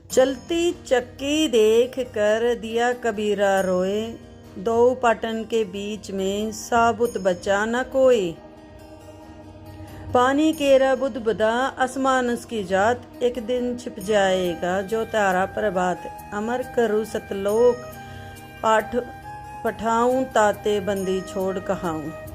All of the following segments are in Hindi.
चलती चक्की देख कर दिया कबीरा रोए, दो पाटन के बीच में साबुत बचा न कोई। पानी केरा बुध बदा आसमान उसकी जात, एक दिन छिप जाएगा जो तारा प्रभात। अमर करूँ सतलोक पाठ पठाऊं, ताते बंदी छोड़ कहाऊं।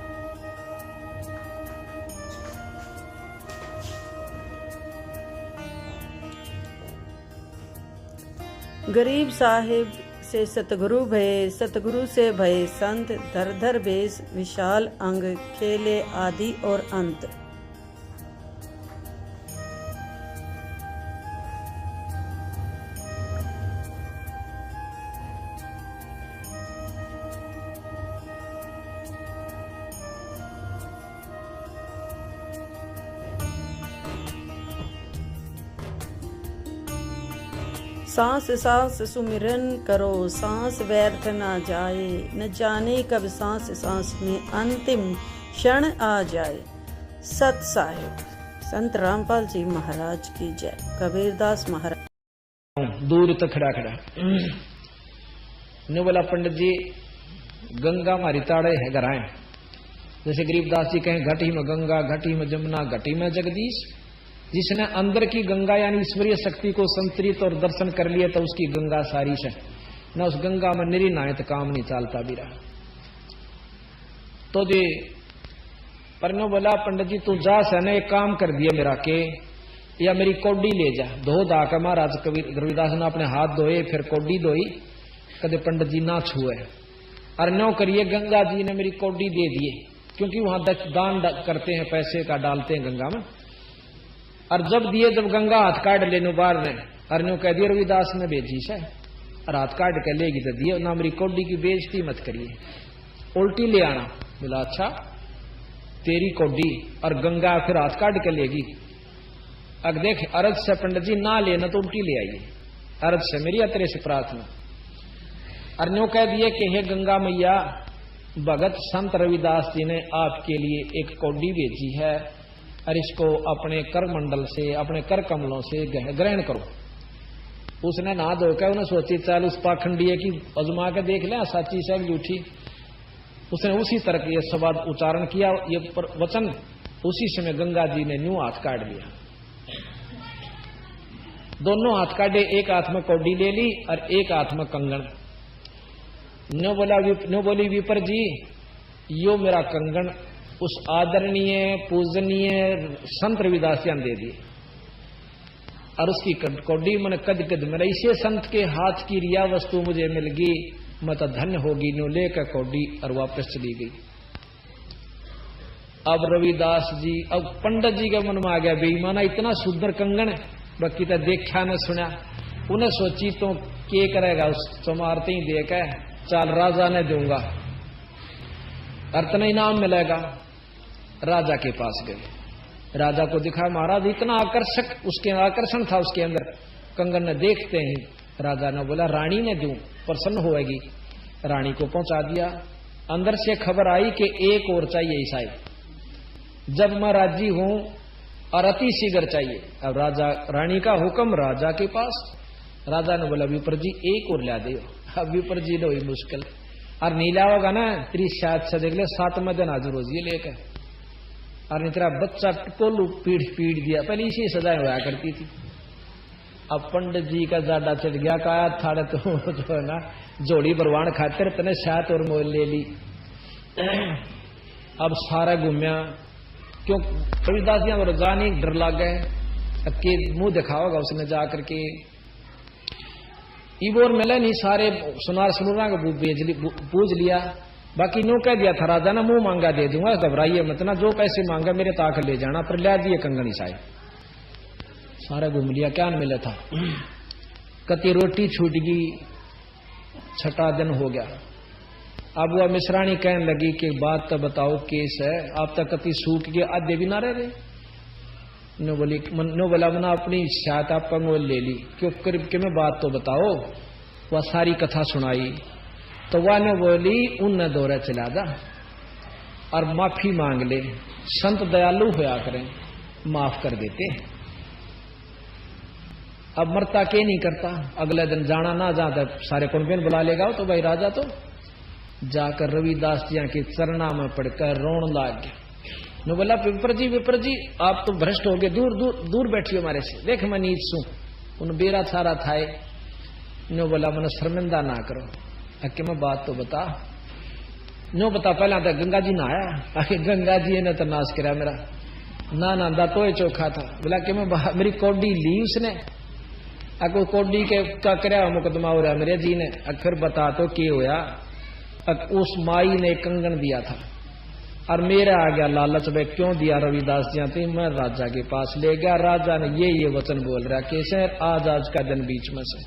गरीब साहिब से सतगुरु भये, सतगुरु से भये संत। धर धर बेस विशाल अंग, खेले आदि और अंत। सांस सांस सुमिरन करो, सांस व्यर्थ ना जाए। न जाने कब सांस सांस में अंतिम क्षण आ जाए। सत साहिब संत रामपाल जी महाराज की जय। कबीरदास महाराज। दूर तक खड़ा खड़ा ने बोला, पंडित जी गंगा मारी ताड़े है गराए। जैसे गरीबदास जी कहें, घटी में गंगा, घटी में जमुना, घटी में जगदीश। जिसने अंदर की गंगा यानी ईश्वरीय शक्ति को संतरित और दर्शन कर लिया तो उसकी गंगा सारी है न। उस गंगा में निरी नायत काम नहीं चालता भी रहा। तो जी परनो बोला, पंडित जी तू जा से एक काम कर दिया मेरा के, या मेरी कौडी ले जा। धो धा का महाराज कबीर रविदास ने अपने हाथ धोए, फिर कौडी धोई। कदे पंडित जी ना छुए और नो करिए, गंगा जी ने मेरी कौडी दे दिए, क्योंकि वहां दान करते हैं, पैसे का डालते हैं गंगा में। और जब दिए, जब गंगा हाथ काट लेनो बार ने अरनो कह दिया रविदास ने भेजी से, और हाथ काट के लेगी तो दिए ना, मेरी कौडी की बेइज्जती मत करिए, उल्टी ले आना। बोला अच्छा तेरी कौडी और गंगा फिर हाथ काट के लेगी। अब देख अरज से पंडित जी ना लेना तो उल्टी ले आइए, अरज से मेरी अतरे से प्रार्थना। अरनो कह दिए कि हे गंगा मैया, भगत संत रविदास जी ने आपके लिए एक कौडी भेजी है और इसको अपने कर मंडल से, अपने कर कमलों से ग्रहण करो। उसने ना धोकर उन्हें सोची चल उस पाखंडीय की अजमा के देख ले सच्ची से झूठी। उसने उसी तरह के ये शब्द उच्चारण किया, ये वचन। उसी समय गंगा जी ने न्यू हाथ काट लिया, दोनों हाथ काटे, एक हाथ में कौडी ले ली और एक हाथ में कंगन। नो बोली विपर जी, यो मेरा कंगन उस आदरणीय पूजनीय संत रविदास ने दे दिए, और उसकी कौडी मैंने कद कद मेरा इसे संत के हाथ की रिया वस्तु मुझे मिल गई, मैं तो धन्य होगी। नो लेकर कौडी और वापस चली गई। अब रविदास जी, अब पंडित जी के मन में आ गया बेईमाना, इतना सुंदर कंगन बाकी तो देखा न सुना। उन्हें सोची तो क्या करेगा, उस चमारते ही देकर चाल राजा ने दूंगा, अर्तना इनाम मिलेगा। राजा के पास गए, राजा को दिखा, महाराज इतना आकर्षक उसके आकर्षण था उसके अंदर कंगन ने। देखते ही राजा ने बोला, रानी ने दूं, प्रसन्न होएगी। रानी को पहुंचा दिया। अंदर से खबर आई कि एक और चाहिए ईसाई, जब मैं राजी हूं और अति शीघ्र चाहिए। अब राजा रानी का हुक्म राजा के पास। राजा ने बोला विपर जी एक और ला दे। अब विपर जी ने हुई मुश्किल, और नीला होगा ना 30 से देख ले 7 में दिन हाजिर हो जी लेकर, और तेरा बच्चा टपोलू पीड़ दिया। पहले इसी सजाएं हुआ करती थी। अब पंडित जी का ज्यादा चढ़ गया, कहा थाड़े तो जो है ना जोड़ी बरवान खातिर तने शायद और मोल ले ली। अब सारा घूमया, क्यों रविदास जी और जानी डर लग गए, अब के मुंह दिखाओगा उसने जा करके। इबोर मिले नहीं, सारे सुनार सुनूरा को पूज लिया। बाकी नो कह दिया था राजा ना, मुंह मांगा दे दूंगा, घबराइए मत ना, जो पैसे मांगा मेरे ताक ले जाना, पर ले दिए कंगनी साहिब। सारा घूम लिया, क्या न मिला था। कति रोटी छूट गई, छठा दिन हो गया। अब वह मिश्रानी कहने लगी कि बात तो बताओ केस है, आप तक कति सूख गए, आधे भी ना रहे। नो बोला मना अपनी शायद आपका मोल ले ली, क्यों करीब के में बात तो बताओ। वह सारी कथा सुनाई तो वह ने बोली उन दौरे चला जा और माफी मांग ले, संत दयालु होया करें, माफ कर देते। अब मरता के नहीं करता, अगले दिन जाना ना जाता सारे कुंबे बुला लेगा तो भाई राजा तो जाकर रविदास जी के चरणा में पड़कर रोन लाग गया। नो बोला विप्र जी आप तो भ्रष्ट हो गए, दूर दूर दूर बैठिए हमारे से, देख मैं नीच सू उन बेरा थारा थाए। नो बोला मैंने शर्मिंदा ना करो, अके मैं बात तो बता। नो बता पहला तो गंगा जी नहाया, आखिर गंगा जी ने तो नाश करा मेरा, ना नहांदा तो ही चौखा था। बोला कि मैं मेरी कौडी ली उसने, अको कौडी के क्या करया मुकदमा हो रहा मेरे जी ने। फिर बता तो क्या होया, उस माई ने कंगन दिया था और मेरा आ गया लालच में, क्यों दिया रविदास जी थे, मैं राजा के पास ले गया। राजा ने ये वचन बोल रहा कैसे, आज का दिन बीच में से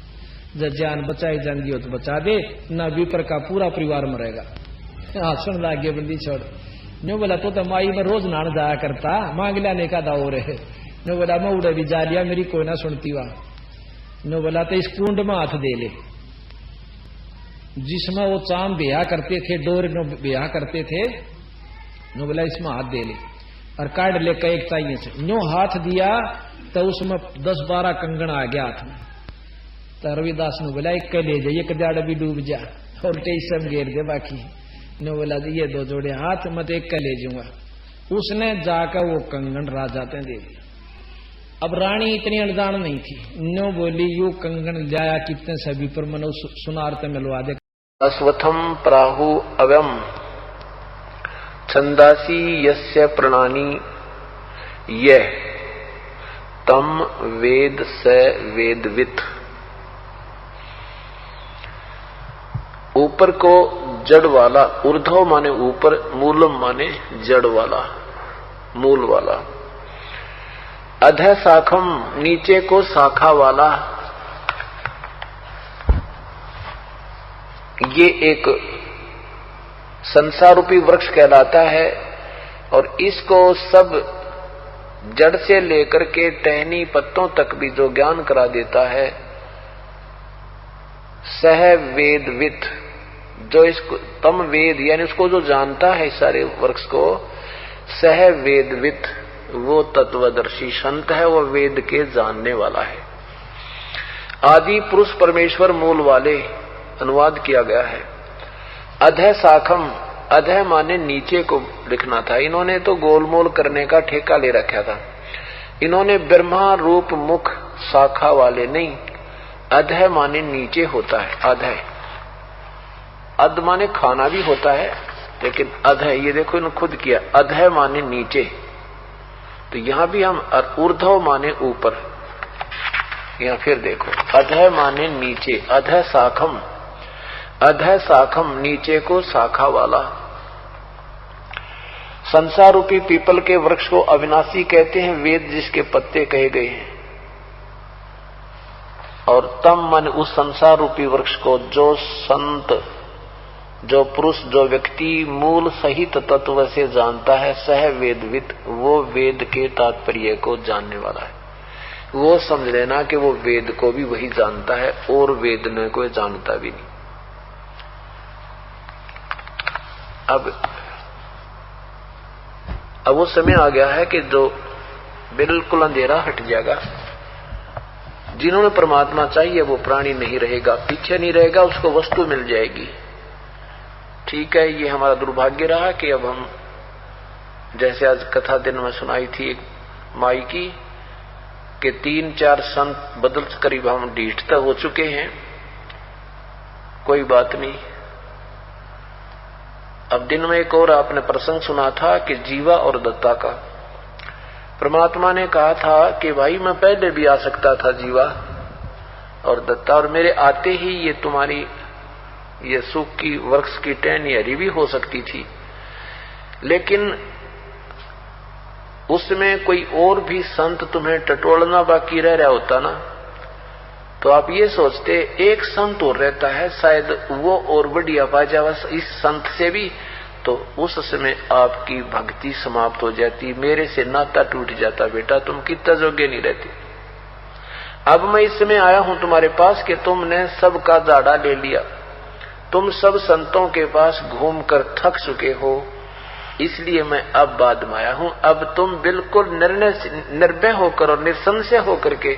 जब जान बचाई जाती हो तो बचा दे, न विपर का पूरा परिवार मरेगा। हाँ सुन लागे बंदी छोड़। नो बोला तो माई में रोज नहान जाया करता, मांग लाने का दाव रहे। नो बोला मैं उड़े भी जा लिया, मेरी कोई ना सुनती वहां। नो बोला तो इस कुंड में हाथ दे ले जिसमें वो चांद ब्याह करते थे, डोर ब्याह करते थे। नो बोला इसमें हाथ दे ले और काट ले कई चाहिए से। नो हाथ दिया तो उसमें 10-12 कंगन आ गया हाथ में। तो रविदास ने बोला एक ले जा, एक दाड़ भी डूब जा और टेसम घेर दे बाकी। ने बोला ये 2 जोड़े हाथ मत एक का ले जाऊंगा। उसने जाकर वो कंगन राजा ने दे दिया। अब रानी इतनी अनजान नहीं थी, नो बोली यू कंगन जाया कितने सभी पर मनो सुनारते मिलवा दे। अश्वत्थम प्राहु अव्यम छंदासी यस्य प्रणानी यह तम वेद स वेदवित। ऊपर को जड़ वाला, ऊर्ध्व माने ऊपर, मूलम माने जड़ वाला, मूल वाला। अधः शाखम नीचे को शाखा वाला, ये एक संसार रूपी वृक्ष कहलाता है। और इसको सब जड़ से लेकर के टहनी पत्तों तक भी जो ज्ञान करा देता है, सह वेदवित, जो इसको तम वेद यानी उसको जो जानता है इस सारे वृक्ष को, सह वेदवित, वो तत्वदर्शी संत है, वो वेद के जानने वाला है। आदि पुरुष परमेश्वर मूल वाले अनुवाद किया गया है। अधः शाखम, अधः माने नीचे को लिखना था, इन्होंने तो गोलमोल करने का ठेका ले रखा था। इन्होंने ब्रह्मा रूप मुख शाखा वाले नहीं, अधः माने नीचे होता है। अधः, अध माने खाना भी होता है, लेकिन अधः ये देखो इन्होंने खुद किया, अधः माने नीचे। तो यहां भी हम ऊर्ध्व माने ऊपर, यहां फिर देखो अधः माने नीचे, अधः शाखम, अधः शाखम नीचे को शाखा वाला। संसार रूपी पीपल के वृक्ष को अविनाशी कहते हैं, वेद जिसके पत्ते कहे गए हैं। और तम मन उस संसार रूपी वृक्ष को जो संत, जो पुरुष, जो व्यक्ति मूल सहित तत्व से जानता है, सह वेदवित, वो वेद के तात्पर्य को जानने वाला है। वो समझ लेना कि वो वेद को भी वही जानता है और वेद ने कोई जानता भी नहीं। अब वो समय आ गया है कि जो बिल्कुल अंधेरा हट जाएगा। जिन्होंने परमात्मा चाहिए वो प्राणी नहीं रहेगा, पीछे नहीं रहेगा, उसको वस्तु मिल जाएगी। ठीक है, ये हमारा दुर्भाग्य रहा कि अब हम, जैसे आज कथा दिन में सुनाई थी माई की, कि 3-4 संत बदल करीब हम ढीठ तक हो चुके हैं। कोई बात नहीं। अब दिन में एक और आपने प्रसंग सुना था कि जीवा और दत्ता का। परमात्मा ने कहा था कि भाई मैं पहले भी आ सकता था जीवा और दत्ता, और मेरे आते ही ये तुम्हारी ये सुख की वृक्ष की टहनी हरी भी हो सकती थी, लेकिन उसमें कोई और भी संत तुम्हें टटोलना बाकी रह रहा होता ना, तो आप ये सोचते एक संत और रहता है, शायद वो और बढ़िया पा जावा इस संत से भी, तो उस समय आपकी भक्ति समाप्त हो जाती, मेरे से नाता टूट जाता। बेटा तुम कितना योग्य नहीं रहते। अब मैं इस समय आया हूं तुम्हारे पास कि तुमने सबका जाड़ा ले लिया, तुम सब संतों के पास घूमकर थक चुके हो, इसलिए मैं अब बाद में आया हूं। अब तुम बिल्कुल निर्भय होकर और निसंशय होकर के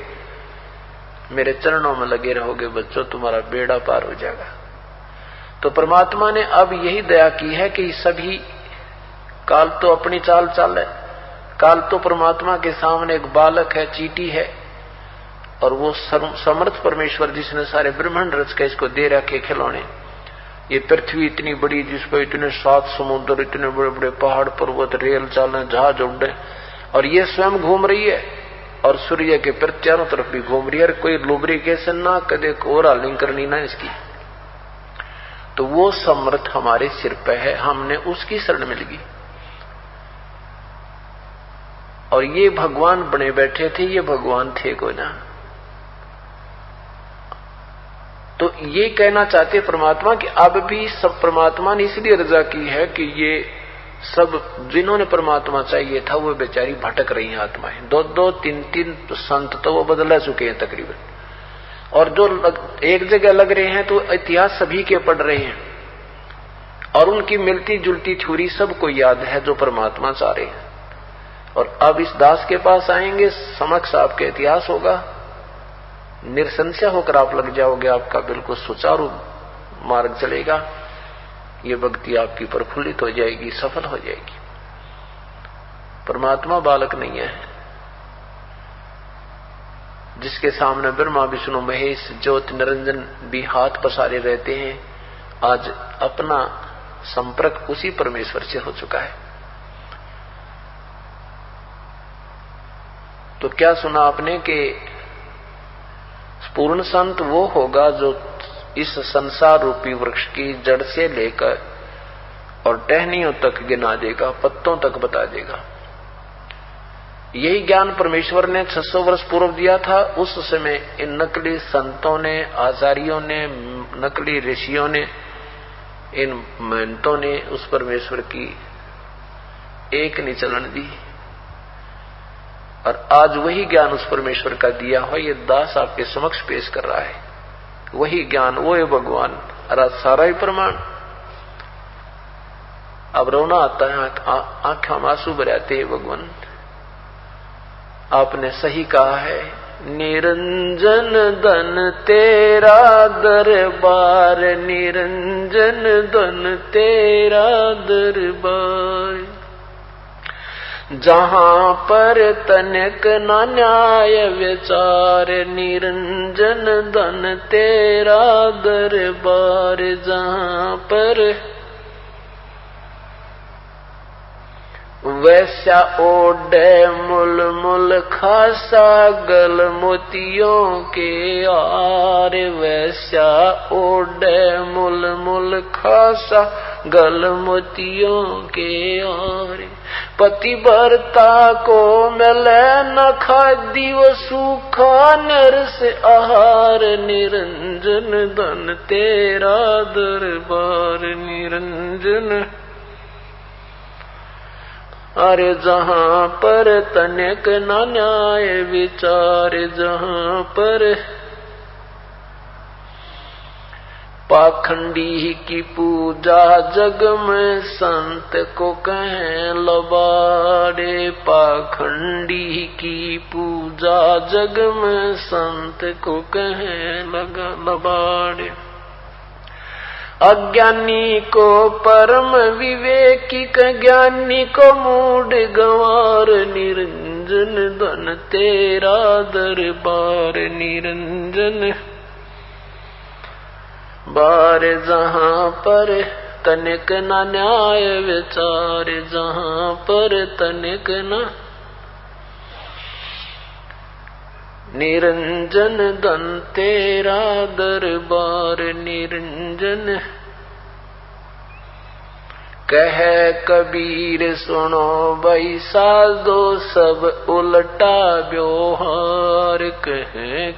मेरे चरणों में लगे रहोगे बच्चों, तुम्हारा बेड़ा पार हो जाएगा। तो परमात्मा ने अब यही दया की है कि सभी, काल तो अपनी चाल चाल है, काल तो परमात्मा के सामने एक बालक है, चींटी है, और वो समर्थ परमेश्वर जिसने सारे ब्रह्मांड रच के इसको दे रखे खिलौने। ये पृथ्वी इतनी बड़ी, जिस पर इतने 7 समुद्र, इतने बड़े बड़े पहाड़ पर्वत, रेल चाले, जहाज उड़े, और ये स्वयं घूम रही है, और सूर्य के चारों तरफ भी घूम रही है। कोई लुब्रिकेशन ना, कदे ओवरऑलिंग करनी ना इसकी। तो वो समर्थ हमारे सिर पे है, हमने उसकी शरण में लगी। और ये भगवान बने बैठे थे, ये भगवान थे को ना। तो ये कहना चाहते परमात्मा कि अब भी सब परमात्मा ने इसलिए रजा की है कि ये सब जिन्होंने परमात्मा चाहिए था वो बेचारी भटक रही हैं आत्माएं। 2-2, 3-3 संत तो वो बदला चुके हैं तकरीबन, और जो एक जगह लग रहे हैं तो इतिहास सभी के पढ़ रहे हैं, और उनकी मिलती जुलती थ्योरी सबको याद है जो परमात्मा चाह रहे हैं। और अब इस दास के पास आएंगे, समक्ष आपके इतिहास होगा, निरसंशय होकर आप लग जाओगे, आपका बिल्कुल सुचारू मार्ग चलेगा, ये भक्ति आपकी प्रफुल्लित हो जाएगी, सफल हो जाएगी। परमात्मा बालक नहीं है जिसके सामने ब्रह्मा विष्णु महेश ज्योति निरंजन भी हाथ पसारे रहते हैं। आज अपना संपर्क उसी परमेश्वर से हो चुका है। तो क्या सुना आपने कि पूर्ण संत वो होगा जो इस संसार रूपी वृक्ष की जड़ से लेकर और टहनियों तक गिना देगा, पत्तों तक बता देगा। यही ज्ञान परमेश्वर ने 600 वर्ष पूर्व दिया था। उस समय इन नकली संतों ने, आचार्यों ने, नकली ऋषियों ने, इन महंतों ने उस परमेश्वर की एक नहीं चलन दी, और आज वही ज्ञान उस परमेश्वर का दिया हो ये दास आपके समक्ष पेश कर रहा है। वही ज्ञान, वो है भगवान, और सारा ही प्रमाण। अब रोना आता है, आंखों में आंसू भर आते हैं। भगवान आपने सही कहा है, निरंजन धन तेरा दरबार, निरंजन धन तेरा दरबार, जहां पर तनिक न न्याय विचार, निरंजन धन तेरा दरबार, जहां पर वैसा ओढ़े मुल मुल खासा गल मोतियों के आर, वैसा ओढ़े मुल मुल खासा गल मोतियों के आर, पतिव्रता को मिले न खादी वो सूखा नरस आहार, निरंजन धन तेरा दरबार, निरंजन। अरे जहां पर तनिक न न्याय विचार, जहां पर पाखंडी की पूजा जग में संत को कहें लबाड़े, पाखंडी की पूजा जग में संत को कहें लबाड़े, अज्ञानी को परम विवेकी ज्ञानी को मूड गंवार, निरंजन धन तेरा दरबार, निरंजन बार, जहां पर तनिक न न्याय विचार, जहां पर तनिक न निरंजन धन तेरा दरबार, निरंजन। कह कबीर सुनो भाई साधो सब उल्टा व्यवहार, कह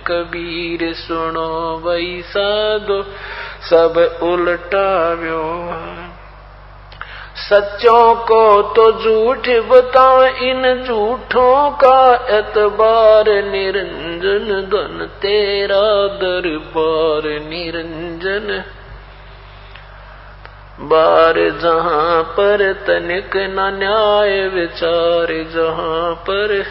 कबीर सुनो भाई साधो सब उल्टा व्यवहार, सच्चों को तो झूठ बताओ इन झूठों का एतबार, निरंजन धन तेरा दरबार, निरंजन बार, जहां पर तनिक न न्याय विचार, जहां पर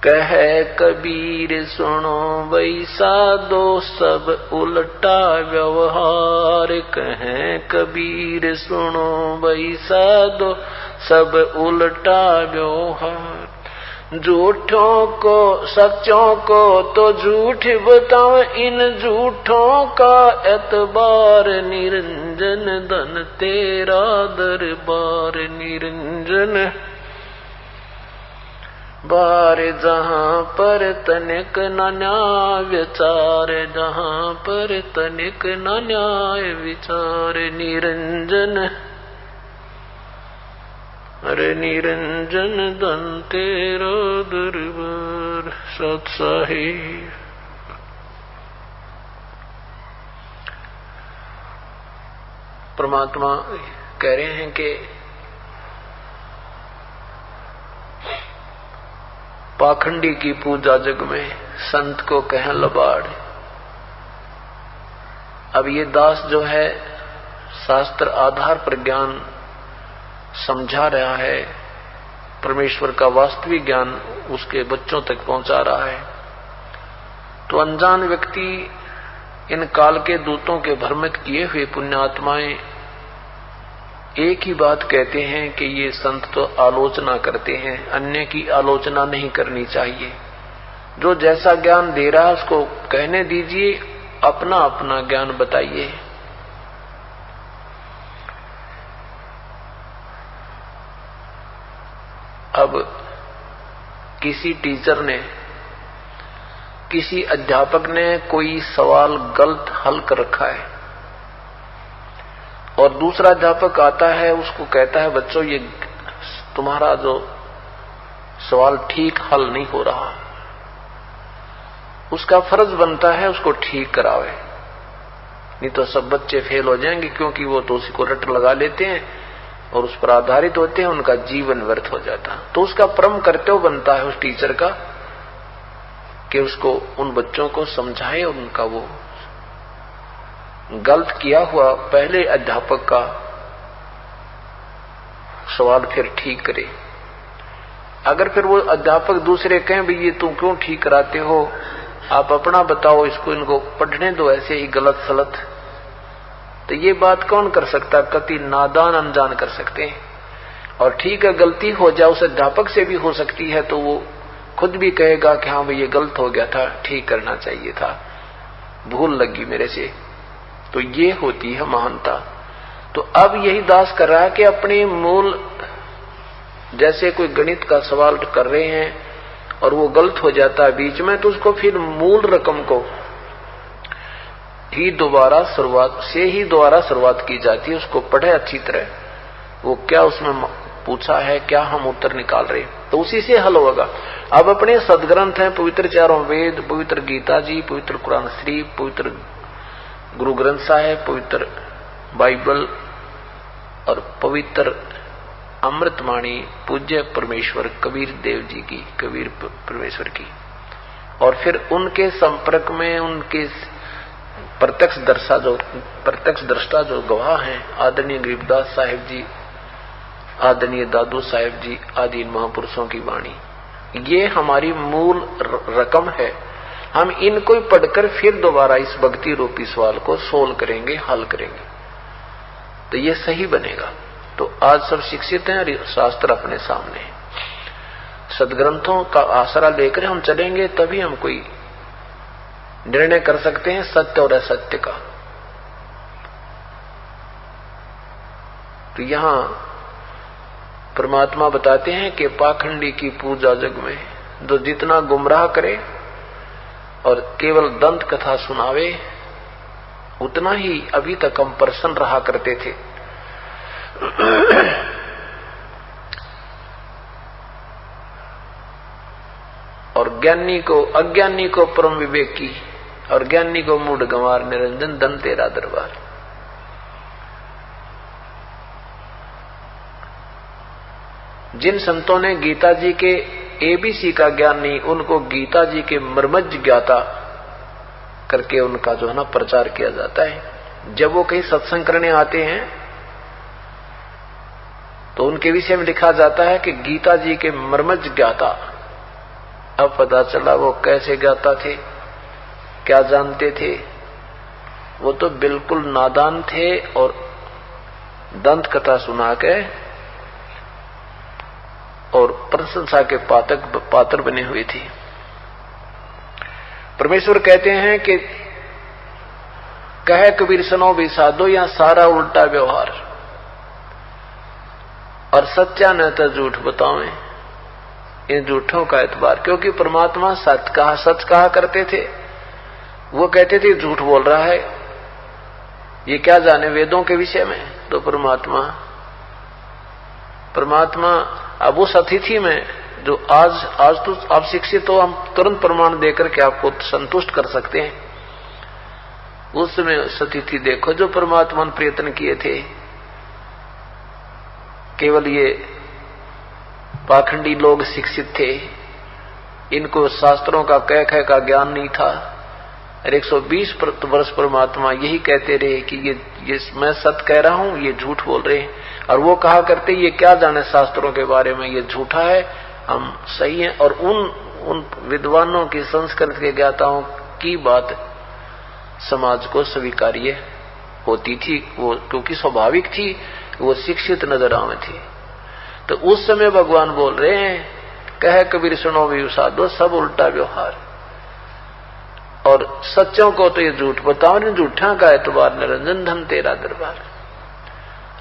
कहे कबीर सुनो वैसा दो सब उल्टा व्यवहार। कहे कबीर सुनो वैसा दो सब उल्टा व्यवहार। झूठों को सच्चों को तो झूठ बताओ, इन झूठों का एतबार। निरंजन धन तेरा दरबार। निरंजन बार जहाँ पर तनिक न न्याय विचार। जहाँ पर तनिक न न्याय विचार। निरंजन अरे निरंजन धन तेरा दरबार। सत साहिब। परमात्मा कह रहे हैं कि पाखंडी की पूजा जग में संत को कहें लबाड़। अब ये दास जो है शास्त्र आधार पर ज्ञान समझा रहा है, परमेश्वर का वास्तविक ज्ञान उसके बच्चों तक पहुंचा रहा है, तो अनजान व्यक्ति इन काल के दूतों के भ्रमित किए हुए पुण्यात्माएं एक ही बात कहते हैं कि ये संत तो आलोचना करते हैं, अन्य की आलोचना नहीं करनी चाहिए। जो जैसा ज्ञान दे रहा है उसको कहने दीजिए, अपना अपना ज्ञान बताइए। अब किसी टीचर ने, किसी अध्यापक ने कोई सवाल गलत हल कर रखा है और दूसरा अध्यापक आता है, उसको कहता है बच्चों ये तुम्हारा जो सवाल ठीक हल नहीं हो रहा। उसका फर्ज बनता है उसको ठीक करावे, नहीं तो सब बच्चे फेल हो जाएंगे, क्योंकि वो तो उसी को रट लगा लेते हैं और उस पर आधारित होते हैं, उनका जीवन व्यर्थ हो जाता। तो उसका परम कर्तव्य बनता है उस टीचर का कि उसको उन बच्चों को समझाए, उनका वो गलत किया हुआ पहले अध्यापक का सवाल फिर ठीक करे। अगर फिर वो अध्यापक दूसरे कहें भी ये तुम क्यों ठीक कराते हो, आप अपना बताओ, इसको इनको पढ़ने दो ऐसे ही गलत सलत, तो ये बात कौन कर सकता? कति नादान अनजान कर सकते हैं। और ठीक है गलती हो जाए उस अध्यापक से भी हो सकती है, तो वो खुद भी कहेगा कि हाँ भाई ये गलत हो गया था, ठीक करना चाहिए था, भूल लगी मेरे से। तो ये होती है महानता। तो अब यही दास कर रहा है कि अपने मूल, जैसे कोई गणित का सवाल कर रहे हैं और वो गलत हो जाता है बीच में, तो उसको फिर मूल रकम को ही दोबारा शुरुआत की जाती है। उसको पढ़े अच्छी तरह, वो क्या उसमें पूछा है, क्या हम उत्तर निकाल रहे, तो उसी से हल होगा। अब अपने सदग्रंथ हैं, पवित्र चारों वेद, पवित्र गीता जी, पवित्र कुरान शरीफ, पवित्र गुरु ग्रंथ साहिब, पवित्र बाइबल और पवित्र अमृतवाणी पूज्य परमेश्वर कबीर देव जी की, कबीर परमेश्वर की, और फिर उनके संपर्क में उनके प्रत्यक्ष दृष्टा जो गवाह हैं, आदरणीय गरीबदास साहिब जी, आदरणीय दादू साहिब जी आदि महापुरुषों की वाणी, ये हमारी मूल रकम है। हम इनको ही पढ़कर फिर दोबारा इस भक्ति रूपी सवाल को सोल्व करेंगे, हल करेंगे, तो ये सही बनेगा। तो आज सब शिक्षित हैं, शास्त्र अपने सामने, सदग्रंथों का आसरा लेकर हम चलेंगे, तभी हम कोई निर्णय कर सकते हैं सत्य और असत्य का। तो यहां परमात्मा बताते हैं कि पाखंडी की पूजा जग में जो जितना गुमराह करे और केवल दंत कथा सुनावे, उतना ही अभी तक हम प्रसन्न रहा करते थे। और अज्ञानी को परम विवेक की और ज्ञानी को मूढ़ गंवार। निरंजन धन तेरा दरबार। जिन संतों ने गीता जी के एबीसी का ज्ञान नहीं, उनको गीता जी के मर्मज्ञ ज्ञाता करके उनका जो है ना प्रचार किया जाता है। जब वो कहीं सत्संग करने आते हैं तो उनके विषय में लिखा जाता है कि गीता जी के मर्मज्ञ ज्ञाता, अब पता चला वो कैसे गाता थे, क्या जानते थे। वो तो बिल्कुल नादान थे और दंत कथा सुना के और प्रशंसा के पात्र बने हुए थे। परमेश्वर कहते हैं कि कहे कबीर सुनो भी साधो, या सारा उल्टा व्यवहार और सच्चा न तो झूठ बताओ, इन झूठों का एतबार। क्योंकि परमात्मा सच कहा करते थे, वो कहते थे झूठ बोल रहा है, ये क्या जाने वेदों के विषय में। तो परमात्मा अब उस अतिथि में जो आज तो आप शिक्षित हो, हम तुरंत प्रमाण देकर के आपको संतुष्ट कर सकते हैं। उस समय अतिथि देखो जो परमात्मा ने प्रयत्न किए थे। केवल ये पाखंडी लोग शिक्षित थे, इनको शास्त्रों का कह का ज्ञान नहीं था। और 120 वर्ष परमात्मा यही कहते रहे कि ये मैं सत्य कह रहा हूं, ये झूठ बोल रहे हैं। और वो कहा करते ये क्या जाने शास्त्रों के बारे में, ये झूठा है, हम सही हैं। और उन विद्वानों की संस्कृत के ज्ञाताओं की बात समाज को स्वीकार्य होती थी, वो क्योंकि स्वाभाविक थी, वो शिक्षित नजर आवे थे। तो उस समय भगवान बोल रहे हैं कहे कबीर सुनो भी साधो, सब उल्टा व्यवहार और सच्चों को तो ये झूठ बताओ, ने झूठा का एतबार निरंजन धन तेरा दरबार।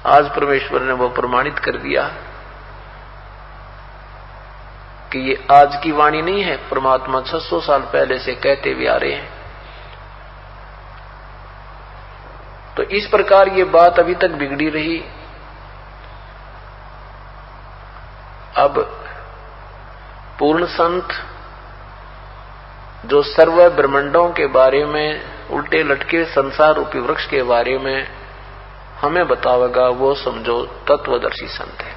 आज परमेश्वर ने वो प्रमाणित कर दिया कि ये आज की वाणी नहीं है, परमात्मा 600 साल पहले से कहते भी आ रहे हैं। तो इस प्रकार ये बात अभी तक बिगड़ी रही। अब पूर्ण संत जो सर्व ब्रह्मांडों के बारे में, उल्टे लटके संसार रूपी वृक्ष के बारे में हमें बतावेगा, वो समझो तत्वदर्शी संत है।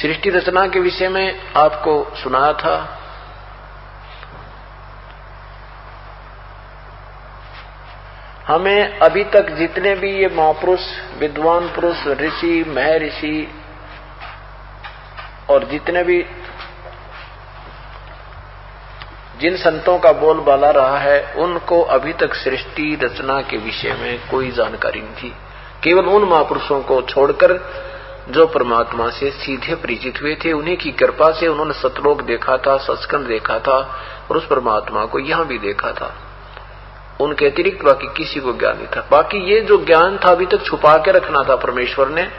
सृष्टि रचना के विषय में आपको सुनाया था। हमें अभी तक जितने भी ये महापुरुष, विद्वान पुरुष, ऋषि, महर्षि और जितने भी जिन संतों का बोलबाला रहा है, उनको अभी तक सृष्टि रचना के विषय में कोई जानकारी नहीं थी। केवल उन महापुरुषों को छोड़कर जो परमात्मा से सीधे परिचित हुए थे, उन्हीं की कृपा से उन्होंने सतलोक देखा था, सचखंड देखा था और उस परमात्मा को यहां भी देखा था। उनके अतिरिक्त बाकी किसी को ज्ञान नहीं था। बाकी ये जो ज्ञान था अभी तक छुपा के रखना था। परमेश्वर ने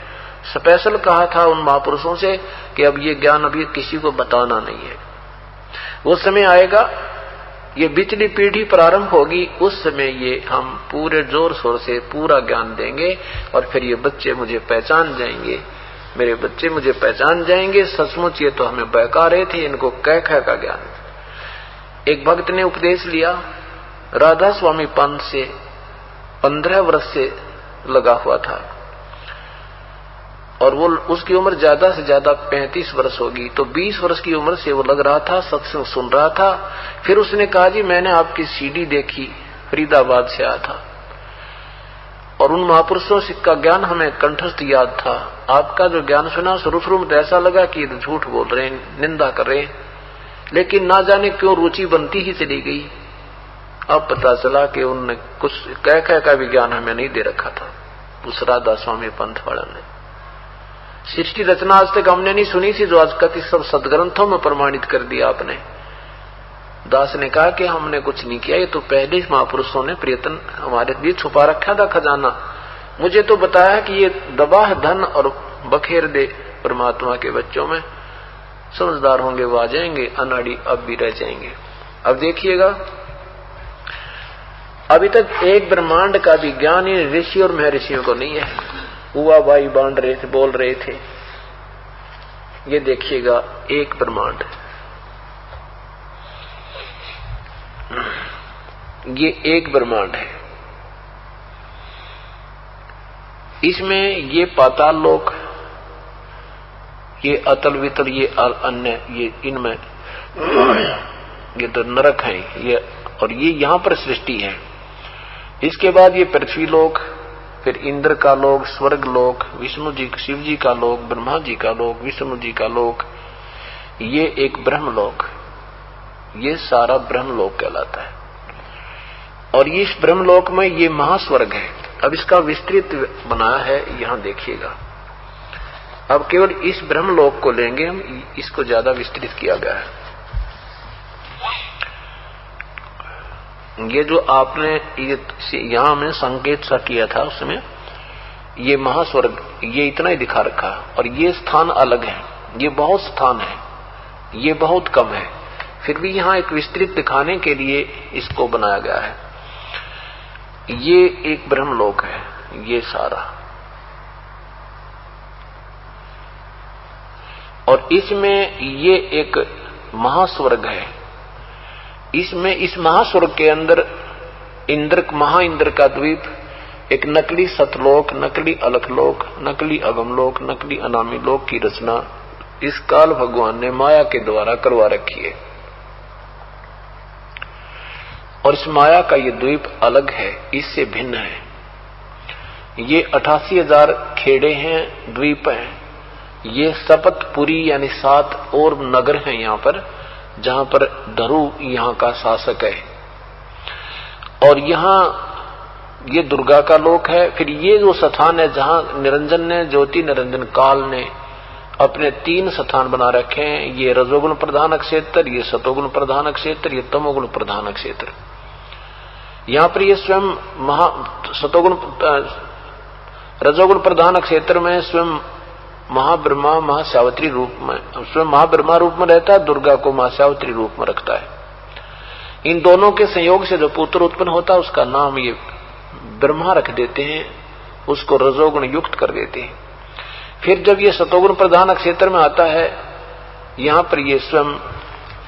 स्पेशल कहा था उन महापुरुषों से कि अब ये ज्ञान अभी किसी को बताना नहीं है। वो समय आएगा, ये बिचली पीढ़ी प्रारंभ होगी, उस समय ये हम पूरे जोर शोर से पूरा ज्ञान देंगे और फिर ये बच्चे मुझे पहचान जाएंगे, मेरे बच्चे मुझे पहचान जाएंगे। सचमुच ये तो हमें बहका रहे थे, इनको कह का ज्ञान। एक भक्त ने उपदेश लिया, राधा स्वामी पंथ से 15 वर्ष से लगा हुआ था और वो उसकी उम्र ज्यादा से ज्यादा 35 वर्ष होगी। तो 20 वर्ष की उम्र से वो लग रहा था, सत्संग सुन रहा था। फिर उसने कहा जी मैंने आपकी सीडी देखी, फरीदाबाद से आया था और उन महापुरुषों का ज्ञान हमें कंठस्थ याद था। आपका जो ज्ञान सुना शुरू में तो ऐसा लगा कि झूठ बोल रहे हैं, निंदा कर रहे हैं, लेकिन ना जाने क्यों रुचि बनती ही चली गई। अब पता चला कि उनने कुछ कह का भी ज्ञान हमें नहीं दे रखा था उस राधा स्वामी पंथ वाला ने। सृष्टि रचना आज तक हमने नहीं सुनी थी, जो आज कति सब सदग्रंथों में प्रमाणित कर दिया आपने। दास ने कहा कि हमने कुछ नहीं किया, ये तो पहले महापुरुषों ने प्रयत्न हमारे लिए छुपा रखा था खजाना। मुझे तो बताया कि ये दबा धन और बखेर दे परमात्मा के बच्चों में। समझदार होंगे वो आ जाएंगे, अनाड़ी अब भी रह जाएंगे। अब देखिएगा, अभी तक एक ब्रह्मांड का भी ज्ञान इन ऋषि और महर्षियों को नहीं है। हुआ भाई बांट रहे थे, बोल रहे थे। ये देखिएगा एक ब्रह्मांड, ये एक ब्रह्मांड है। इसमें ये पाताल लोक, ये अतल वितल, ये अन्य, ये इनमें ये तो नरक है ये, और ये यहां पर सृष्टि है। इसके बाद ये पृथ्वी लोक, फिर इंद्र का लोक, स्वर्ग लोक, विष्णु जी शिव जी का लोक, ब्रह्मा जी का लोक, विष्णु जी का लोक, ये एक ब्रह्मलोक, ये सारा ब्रह्मलोक कहलाता है। और ये इस ब्रह्मलोक में ये महास्वर्ग है। अब इसका विस्तृत बनाया है, यहां देखिएगा। अब केवल इस ब्रह्मलोक को लेंगे हम, इसको ज्यादा विस्तृत किया गया है। ये जो आपने ये यहां में संकेत सा किया था उसमें, ये महास्वर्ग ये इतना ही दिखा रखा, और ये स्थान अलग है, ये बहुत स्थान है, ये बहुत कम है। फिर भी यहां एक विस्तृत दिखाने के लिए इसको बनाया गया है। ये एक ब्रह्मलोक है, ये सारा, और इसमें ये एक महास्वर्ग है। इसमें इस महास्वर्ग के अंदर इंद्र, महाइंद्र का द्वीप, एक नकली सतलोक, नकली अलखलोक, नकली अगमलोक, नकली अनामी लोक की रचना इस काल भगवान ने माया के द्वारा करवा रखी है। और इस माया का ये द्वीप अलग है, इससे भिन्न है। ये 88,000 खेड़े हैं, द्वीप हैं। ये सपतपुरी यानी 7 और नगर हैं यहां पर, जहां पर धरु यहां का शासक है। और यहां ये दुर्गा का लोक है। फिर ये जो स्थान है जहां निरंजन ने, ज्योति निरंजन काल ने अपने 3 स्थान बना रखे हैं, ये रजोगुण प्रधान क्षेत्र, ये सतोगुण प्रधान क्षेत्र, ये तमोगुण प्रधान क्षेत्र। यहां पर ये स्वयं सतोगुण रजोगुण प्रधान क्षेत्र में स्वयं महाब्रह्मा महासावित्री रूप में, स्वयं महाब्रह्मा रूप में रहता है, दुर्गा को महासावित्री रूप में रखता है। इन दोनों के संयोग से जो पुत्र उत्पन्न होता है उसका नाम ये ब्रह्मा रख देते हैं, उसको रजोगुण युक्त कर देते हैं। फिर जब ये सतोगुण प्रधान क्षेत्र में आता है, यहां पर ये स्वयं,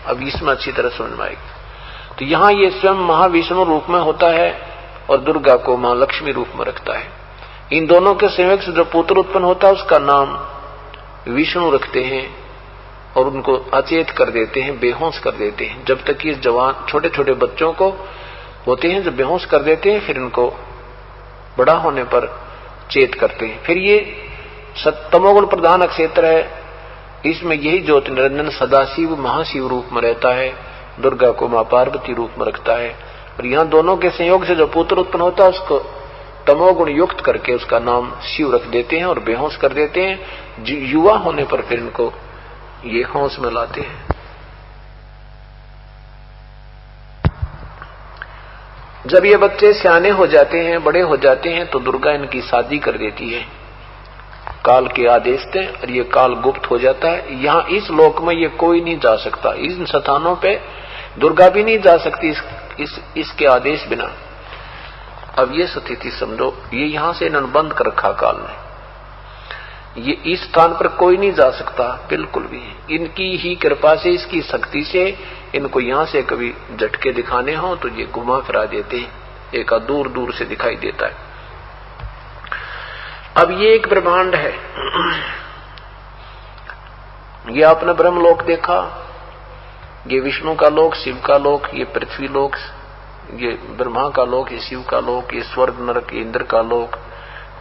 अब इसमें अच्छी तरह समझ में आएगी, तो यहां ये स्वयं महाविष्णु रूप में होता है और दुर्गा को महालक्ष्मी रूप में रखता है। इन दोनों के संयोग से जो पुत्र उत्पन्न होता है उसका नाम विष्णु रखते हैं और उनको अचेत कर देते हैं, बेहोश कर देते हैं। जब तक ये जवान छोटे छोटे बच्चों को होते हैं, जब बेहोश कर देते हैं, फिर इनको बड़ा होने पर चेत करते हैं। फिर ये तमोगुण प्रधान क्षेत्र है, इसमें यही ज्योति निरंजन सदाशिव महाशिव रूप में रहता है, दुर्गा को मां पार्वती रूप में रखता है। और यहां दोनों के संयोग से जो पुत्र उत्पन्न होता है उसको तमोगुण युक्त करके उसका नाम शिव रख देते हैं और बेहोश कर देते हैं। युवा होने पर फिर इनको ये होश में लाते हैं। जब ये बच्चे सियाने हो जाते हैं, बड़े हो जाते हैं, तो दुर्गा इनकी शादी कर देती है काल के आदेश से, और ये काल गुप्त हो जाता है। यहाँ इस लोक में ये कोई नहीं जा सकता, इन स्थानों पे दुर्गा भी नहीं जा सकती इसके आदेश बिना। अब ये स्थिति समझो, ये यहां से इन्होंने बंद कर रखा काल ने, ये इस स्थान पर कोई नहीं जा सकता बिल्कुल भी। इनकी ही कृपा से, इसकी शक्ति से इनको यहां से कभी झटके दिखाने हो तो ये घुमा फिरा देते हैं, एक दूर दूर से दिखाई देता है। अब ये एक ब्रह्मांड है, ये आपने ब्रह्मलोक देखा, ये विष्णु का लोक, शिव का लोक, ये पृथ्वी लोक, ये ब्रह्मा का लोक, ये शिव का लोक, ये स्वर्ग नरक, ये इंद्र का लोक,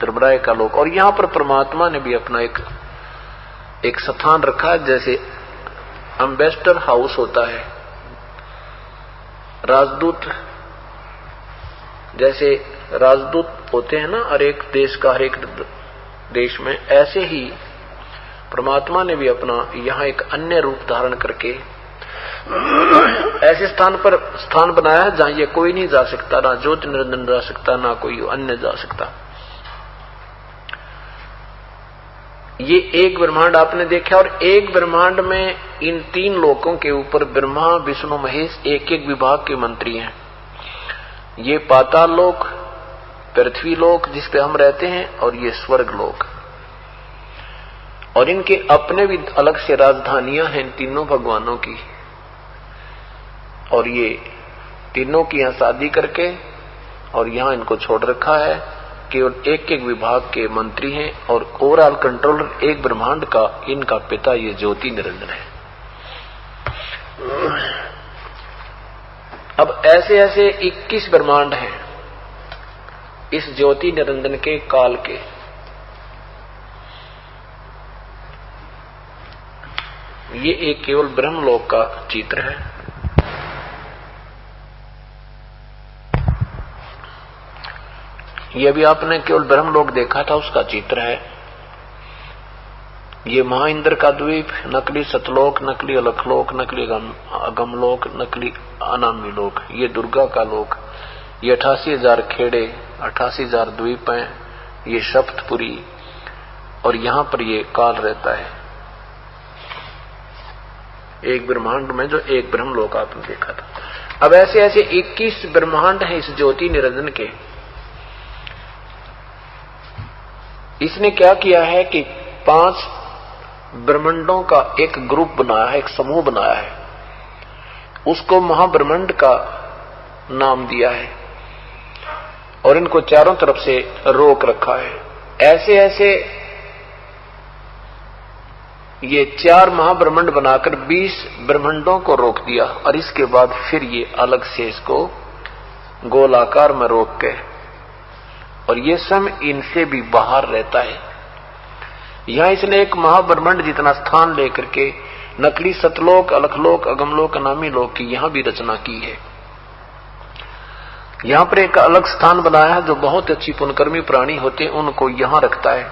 त्रिपुराय का लोक। और यहां पर परमात्मा ने भी अपना एक स्थान रखा है, जैसे एम्बेसडर हाउस होता है, राजदूत, जैसे राजदूत होते हैं ना हर एक देश का, हर एक देश में, ऐसे ही परमात्मा ने भी अपना यहां एक अन्य रूप धारण करके ऐसे स्थान बनाया है जहां ये कोई नहीं जा सकता, ना ज्योति निरंजन जा सकता, ना कोई अन्य जा सकता। ये एक ब्रह्मांड आपने देखा, और एक ब्रह्मांड में इन 3 लोकों के ऊपर ब्रह्मा विष्णु महेश एक एक विभाग के मंत्री हैं। ये पाताल लोक, पृथ्वी लोक जिस पे हम रहते हैं, और ये स्वर्ग लोक। और इनके अपने भी अलग से राजधानियां हैं तीनों भगवानों की, और ये तीनों की यहां शादी करके और यहां इनको छोड़ रखा है। केवल एक एक विभाग के मंत्री हैं और ओवरऑल कंट्रोलर एक ब्रह्मांड का इनका पिता ये ज्योति निरंजन है। अब ऐसे ऐसे 21 ब्रह्मांड हैं इस ज्योति निरंजन के काल के। ये एक केवल ब्रह्मलोक का चित्र है। ये भी आपने केवल ब्रह्मलोक देखा था, उसका चित्र है। ये महाइंद्र का द्वीप, नकली सतलोक, नकली अलखलोक, नकली अगमलोक, नकली अनामी लोक, ये दुर्गा का लोक, ये 88,000 खेड़े, 88,000 द्वीप हैं, ये सप्तपुरी, और यहां पर ये काल रहता है एक ब्रह्मांड में, जो एक ब्रह्मलोक आपने देखा था। अब ऐसे ऐसे 21 ब्रह्मांड हैं इस ज्योति निरंजन के। इसने क्या किया है कि 5 ब्रह्मांडों का एक ग्रुप बनाया है, एक समूह बनाया है, उसको महाब्रह्मांड का नाम दिया है और इनको चारों तरफ से रोक रखा है। ऐसे ऐसे ये 4 महाब्रह्मांड बनाकर 20 ब्रह्मांडों को रोक दिया और इसके बाद फिर ये अलग से इसको गोलाकार में रोक के, और ये स्वयं इनसे भी बाहर रहता है। यहां इसने एक महाब्रह्मांड जितना स्थान लेकर के नकली सतलोक, अलखलोक, अगमलोक, अनामी लोक की यहां भी रचना की है। यहां पर एक अलग स्थान बनाया है, जो बहुत अच्छी पुण्यकर्मी प्राणी होते हैं उनको यहां रखता है,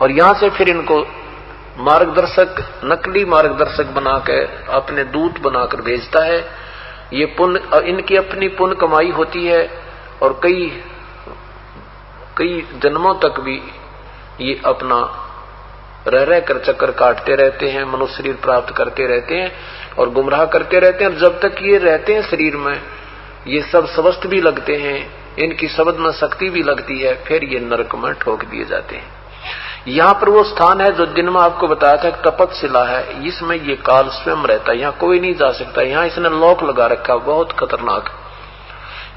और यहां से फिर इनको मार्गदर्शक, नकली मार्गदर्शक बनाकर अपने दूत बनाकर भेजता है। ये पुण्य, इनकी अपनी पुण्य कमाई होती है और कई जन्मों तक भी ये अपना रह कर चक्कर काटते रहते हैं, मनुष्य शरीर प्राप्त करते रहते हैं और गुमराह करते रहते हैं। जब तक ये रहते हैं शरीर में, ये सब स्वस्थ भी लगते हैं, इनकी शब्द में शक्ति भी लगती है, फिर ये नरक में ठोक दिए जाते हैं। यहाँ पर वो स्थान है जो दिन में आपको बताया था, तपतशिला है, इसमें ये काल स्वयं रहता है, यहाँ कोई नहीं जा सकता। यहाँ इसने लॉक लगा रखा, बहुत खतरनाक।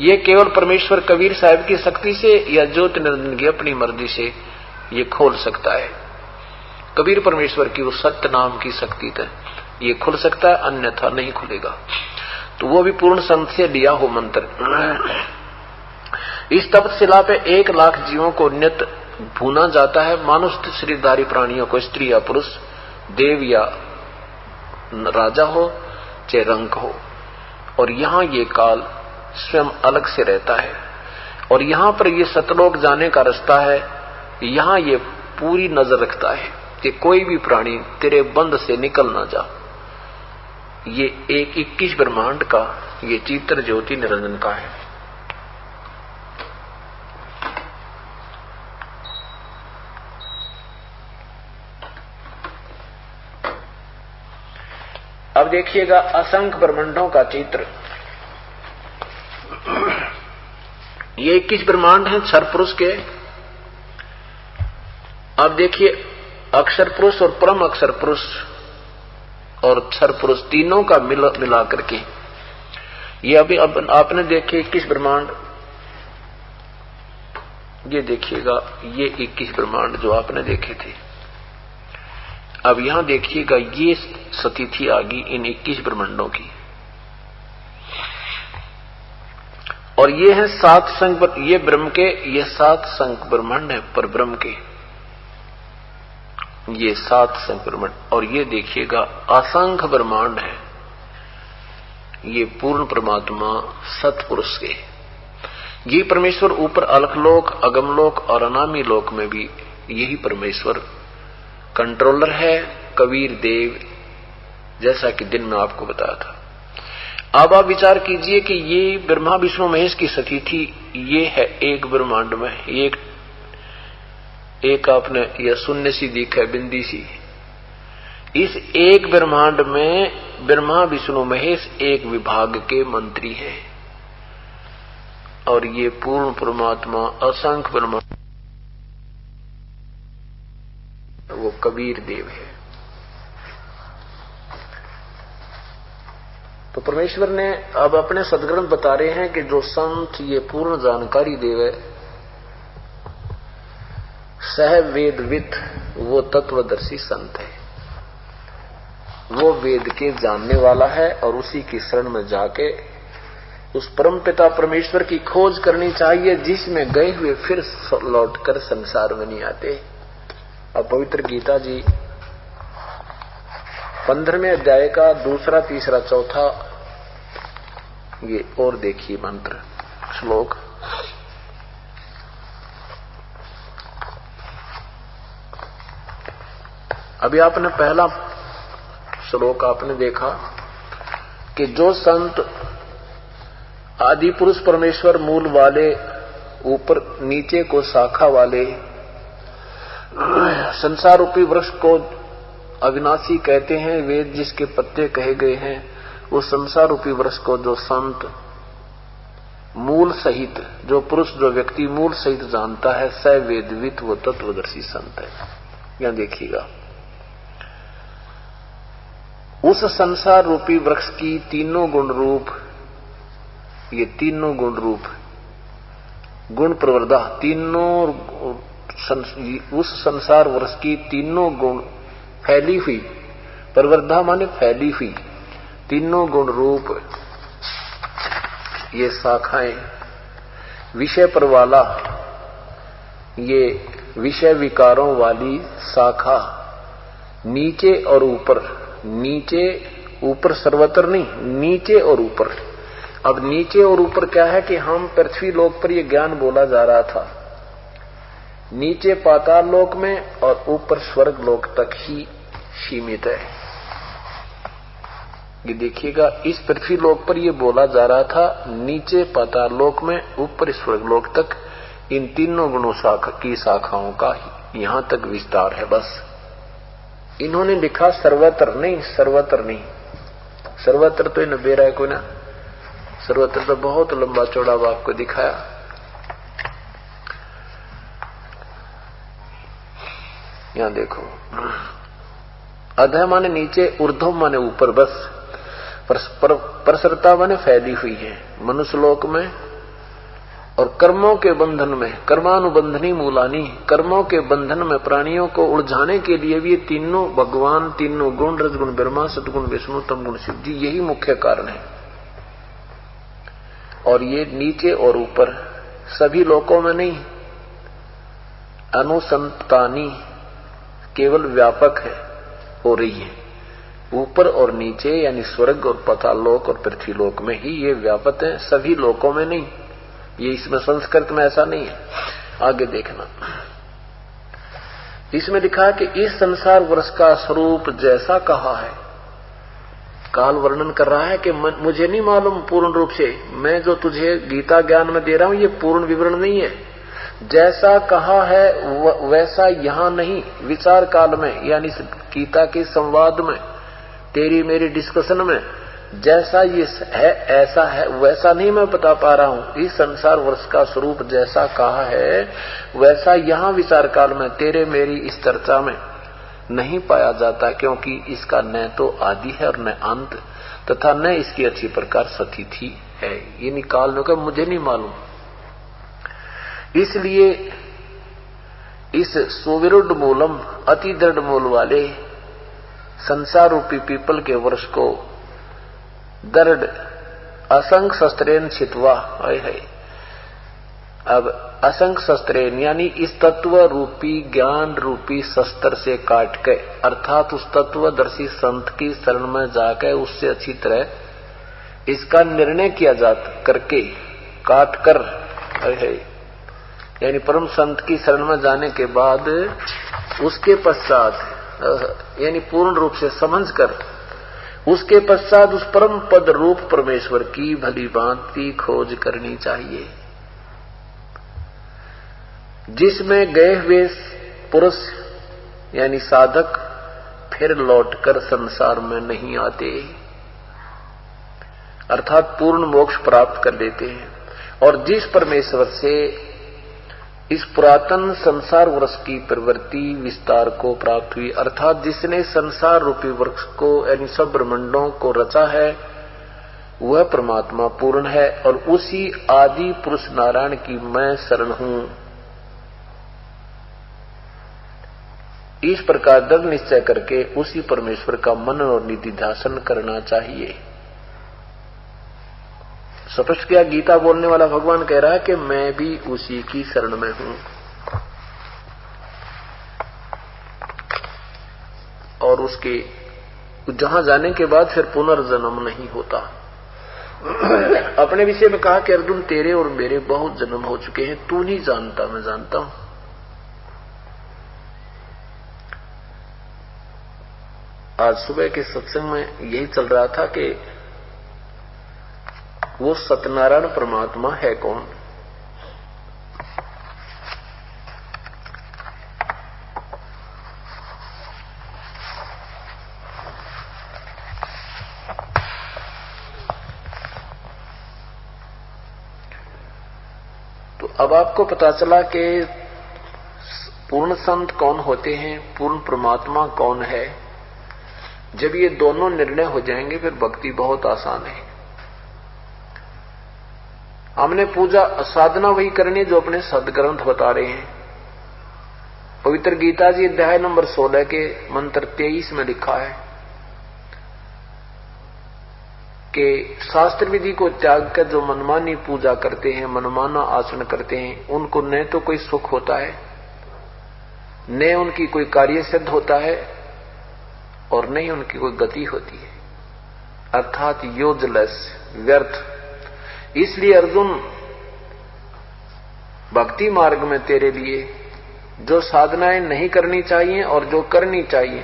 ये केवल परमेश्वर कबीर साहब की शक्ति से या ज्योति निरंजन की अपनी मर्जी से ये खोल सकता है। कबीर परमेश्वर की वो सत्य नाम की शक्ति है, ये खुल सकता है, अन्यथा नहीं खुलेगा। तो वो भी पूर्ण संत से लिया हो मंत्र। इस तपतशिला पे 1 लाख जीवों को नित्य भूना जाता है, मानुष्य शरीरधारी प्राणियों को, स्त्री या पुरुष, देव या राजा हो चाहे रंक हो। और यहाँ ये काल स्वयं अलग से रहता है, और यहाँ पर ये सतलोक जाने का रास्ता है। यहाँ ये पूरी नजर रखता है कि कोई भी प्राणी तेरे बंद से निकल ना जा। ये एक 21 ब्रह्मांड का ये चित्र ज्योति निरंजन का है। अब देखिएगा असंख्य ब्रह्मांडों का चित्र। ये 21 ब्रह्मांड हैं क्षर पुरुष के। अब देखिए अक्षर पुरुष और परम अक्षर पुरुष और क्षर पुरुष तीनों का मिला करके ये अभी अब आपने देखे 21 ब्रह्मांड। ये देखिएगा ये 21 ब्रह्मांड जो आपने देखे थे। अब यहां देखिएगा ये स्थिति आ गई इन 21 ब्रह्मांडों की, और ये है 7 संख, ये ब्रह्म के, ये 7 संख ब्रह्मांड है पर ब्रह्म के, ये 7 संख ब्रह्मांड। और ये देखिएगा असंख्य ब्रह्मांड है, ये पूर्ण परमात्मा सतपुरुष के। ये परमेश्वर ऊपर अलखलोक, अगमलोक और अनामी लोक में भी यही परमेश्वर कंट्रोलर है, कबीर देव, जैसा कि दिन में आपको बताया था। अब आप विचार कीजिए कि ये ब्रह्मा विष्णु महेश की स्थिति ये है एक ब्रह्मांड में। एक आपने यह शून्य सी दिखा है, बिंदी सी। इस एक ब्रह्मांड में ब्रह्मा विष्णु महेश एक विभाग के मंत्री हैं, और ये पूर्ण परमात्मा असंख्य ब्रह्मांड वो कबीर देव है। तो परमेश्वर ने अब अपने सदग्रंथ बता रहे हैं कि जो संत ये पूर्ण जानकारी देवे, सह वेदविद, वो तत्वदर्शी संत है। वो वेद के जानने वाला है और उसी की शरण में जाके उस परम पिता परमेश्वर की खोज करनी चाहिए, जिसमें गए हुए फिर लौटकर संसार में नहीं आते। अब पवित्र गीता जी 15वें अध्याय का दूसरा, तीसरा, चौथा ये और देखिए मंत्र श्लोक। अभी आपने पहला श्लोक आपने देखा कि जो संत आदि पुरुष परमेश्वर मूल वाले, ऊपर नीचे को शाखा वाले, संसार रूपी वृक्ष को अविनाशी कहते हैं, वेद जिसके पत्ते कहे गए हैं, वो संसार रूपी वृक्ष को जो संत मूल सहित, जो पुरुष जो व्यक्ति मूल सहित जानता है, स वेदवित वो तत्वदर्शी संत है। यहां देखिएगा, उस संसार रूपी वृक्ष की तीनों गुण रूप, ये तीनों गुण रूप गुण प्रवर्धा, तीनों उस संसार वृक्ष की तीनों गुण फैली हुई, प्रवर्धा माने फैली हुई, तीनों गुण रूप ये शाखाएं, विषय पर वाला, ये विषय विकारों वाली शाखा, नीचे और ऊपर, नीचे ऊपर सर्वत्र नहीं, नीचे और ऊपर। अब नीचे और ऊपर क्या है कि हम पृथ्वी लोक पर ये ज्ञान बोला जा रहा था, नीचे पाताल लोक में और ऊपर स्वर्ग लोक तक ही सीमित है। ये देखिएगा, इस पृथ्वी लोक पर ये बोला जा रहा था, नीचे पाताल लोक में, ऊपर स्वर्ग लोक तक, इन तीनों गुणों की शाखाओं का यहां तक विस्तार है। बस इन्होंने लिखा सर्वत्र नहीं, सर्वत्र नहीं, सर्वत्र तो इन बेरा है कोई ना, सर्वत्र तो बहुत लंबा चौड़ा आपको दिखाया। यहां देखो, अधः माने नीचे, ऊर्ध्व माने ऊपर, बस प्रसरता माने फैली हुई है मनुष्य लोक में। और कर्मों के बंधन में, कर्मानुबंधनी मूलानी, कर्मों के बंधन में प्राणियों को उलझाने के लिए भी ये तीनों भगवान, तीनों गुण, रजगुण ब्रह्मा, सतगुण विष्णु, तमगुण शिव जी, यही मुख्य कारण है। और ये नीचे और ऊपर सभी लोकों में नहीं, अनुसंतानी केवल व्यापक है, हो रही है। ऊपर और नीचे यानी स्वर्ग और पाताल लोक और पृथ्वी लोक में ही ये व्यापक है, सभी लोकों में नहीं। ये इसमें संस्कृत में ऐसा नहीं है। आगे देखना, इसमें लिखा है कि इस संसार वृक्ष का स्वरूप जैसा कहा है, काल वर्णन कर रहा है कि मुझे नहीं मालूम पूर्ण रूप से, मैं जो तुझे गीता ज्ञान में दे रहा हूं ये पूर्ण विवरण नहीं है। जैसा कहा है वैसा यहां नहीं, विचार काल में यानी गीता के संवाद में, तेरी मेरी डिस्कशन में, जैसा ये है ऐसा है वैसा नहीं मैं बता पा रहा हूं। इस संसार वृक्ष का स्वरूप जैसा कहा है वैसा यहां विचार काल में तेरे मेरी इस चर्चा में नहीं पाया जाता, क्योंकि इसका न तो आदि है और न अंत, तथा न इसकी अच्छी प्रकार स्थिति है। ये निकाल में का मुझे नहीं मालूम। इसलिए इस सुविरुद्ध मूलम, अति दृढ़ मूल वाले संसार रूपी पीपल के वृक्ष को दृढ़ असंख्य शस्त्रेन छितवा है। अब असंख्य शस्त्रेन यानी इस तत्व रूपी ज्ञान रूपी शस्त्र से काट के, अर्थात उस तत्वदर्शी संत की शरण में जाकर उससे अच्छी तरह इसका निर्णय किया जाता करके, काट कर है, यानी परम संत की शरण में जाने के बाद उसके पश्चात यानी पूर्ण रूप से समझकर उसके पश्चात उस परम पद रूप परमेश्वर की भली भांति खोज करनी चाहिए, जिसमें गए हुए पुरुष यानी साधक फिर लौटकर संसार में नहीं आते, अर्थात पूर्ण मोक्ष प्राप्त कर लेते हैं। और जिस परमेश्वर से इस पुरातन संसार वृक्ष की प्रवृत्ति विस्तार को प्राप्त हुई, अर्थात जिसने संसार रूपी वृक्ष को यानी सब ब्रह्मांडों को रचा है, वह परमात्मा पूर्ण है। और उसी आदि पुरुष नारायण की मैं शरण हूं, इस प्रकार दृढ़ निश्चय करके उसी परमेश्वर का मनन और निधिध्यासन करना चाहिए। स्पष्ट किया, गीता बोलने वाला भगवान कह रहा है कि मैं भी उसी की शरण में हूं। और उसके जहां जाने के बाद फिर पुनर्जन्म नहीं होता। अपने विषय में कहा कि अर्जुन तेरे और मेरे बहुत जन्म हो चुके हैं, तू नहीं जानता, मैं जानता हूं। आज सुबह के सत्संग में यही चल रहा था कि वो सत्यनारायण परमात्मा है कौन। तो अब आपको पता चला कि पूर्ण संत कौन होते हैं, पूर्ण परमात्मा कौन है। जब ये दोनों निर्णय हो जाएंगे फिर भक्ति बहुत आसान है। हमने पूजा साधना वही करनी जो अपने सदग्रंथ बता रहे हैं। पवित्र गीता जी अध्याय नंबर 16 के मंत्र 23 में लिखा है कि शास्त्र विधि को त्याग कर जो मनमानी पूजा करते हैं, मनमाना आचरण करते हैं, उनको न तो कोई सुख होता है, न उनकी कोई कार्य सिद्ध होता है और नहीं उनकी कोई गति होती है, अर्थात यूजलेस, व्यर्थ। इसलिए अर्जुन भक्ति मार्ग में तेरे लिए जो साधनाएं नहीं करनी चाहिए और जो करनी चाहिए,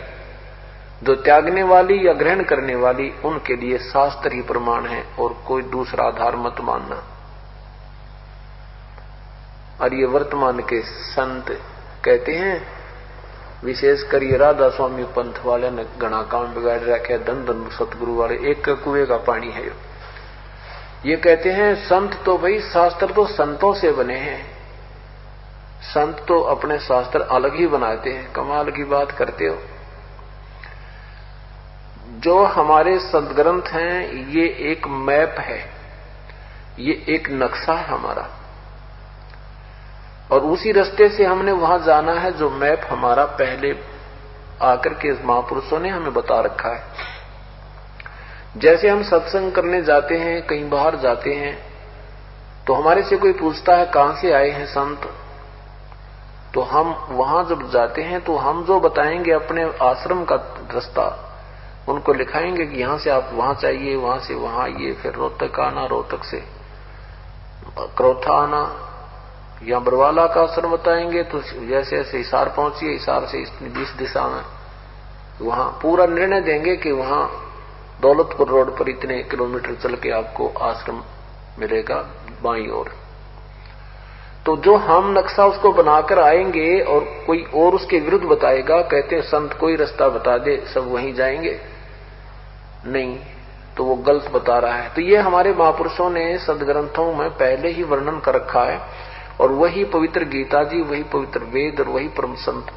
जो त्यागने वाली या ग्रहण करने वाली, उनके लिए शास्त्र ही प्रमाण है और कोई दूसरा आधार मत मानना। और ये वर्तमान के संत कहते हैं, विशेषकर ये राधा स्वामी पंथ वाले ने घना काम बिगाड़ रखे, धन धन सतगुरु वाले, एक कुएं का पानी है। ये कहते हैं संत तो भाई शास्त्र तो संतों से बने हैं, संत तो अपने शास्त्र अलग ही बनाते हैं। कमाल की बात करते हो। जो हमारे सदग्रंथ हैं ये एक मैप है, ये एक नक्शा है हमारा, और उसी रास्ते से हमने वहां जाना है जो मैप हमारा पहले आकर के महापुरुषों ने हमें बता रखा है। जैसे हम सत्संग करने जाते हैं, कहीं बाहर जाते हैं, तो हमारे से कोई पूछता है कहां से आए हैं संत, तो हम वहां जब जाते हैं तो हम जो बताएंगे अपने आश्रम का रास्ता उनको लिखाएंगे कि यहां से आप वहां चाहिए, वहां से वहां आइए, फिर रोहतक आना, रोहतक से क्रोथा आना, या बरवाला का आश्रम बताएंगे तो जैसे जैसे हिसार पहुंचिए, हिसार से इस दिशा में, वहां पूरा निर्णय देंगे कि वहां दौलतपुर रोड पर इतने किलोमीटर चल के आपको आश्रम मिलेगा बाईं ओर। तो जो हम नक्शा उसको बनाकर आएंगे और कोई और उसके विरुद्ध बताएगा, कहते हैं संत कोई रास्ता बता दे सब वहीं जाएंगे, नहीं तो वो गलत बता रहा है। तो ये हमारे महापुरुषों ने सदग्रंथों में पहले ही वर्णन कर रखा है, और वही पवित्र गीता जी, वही पवित्र वेद और वही परम संत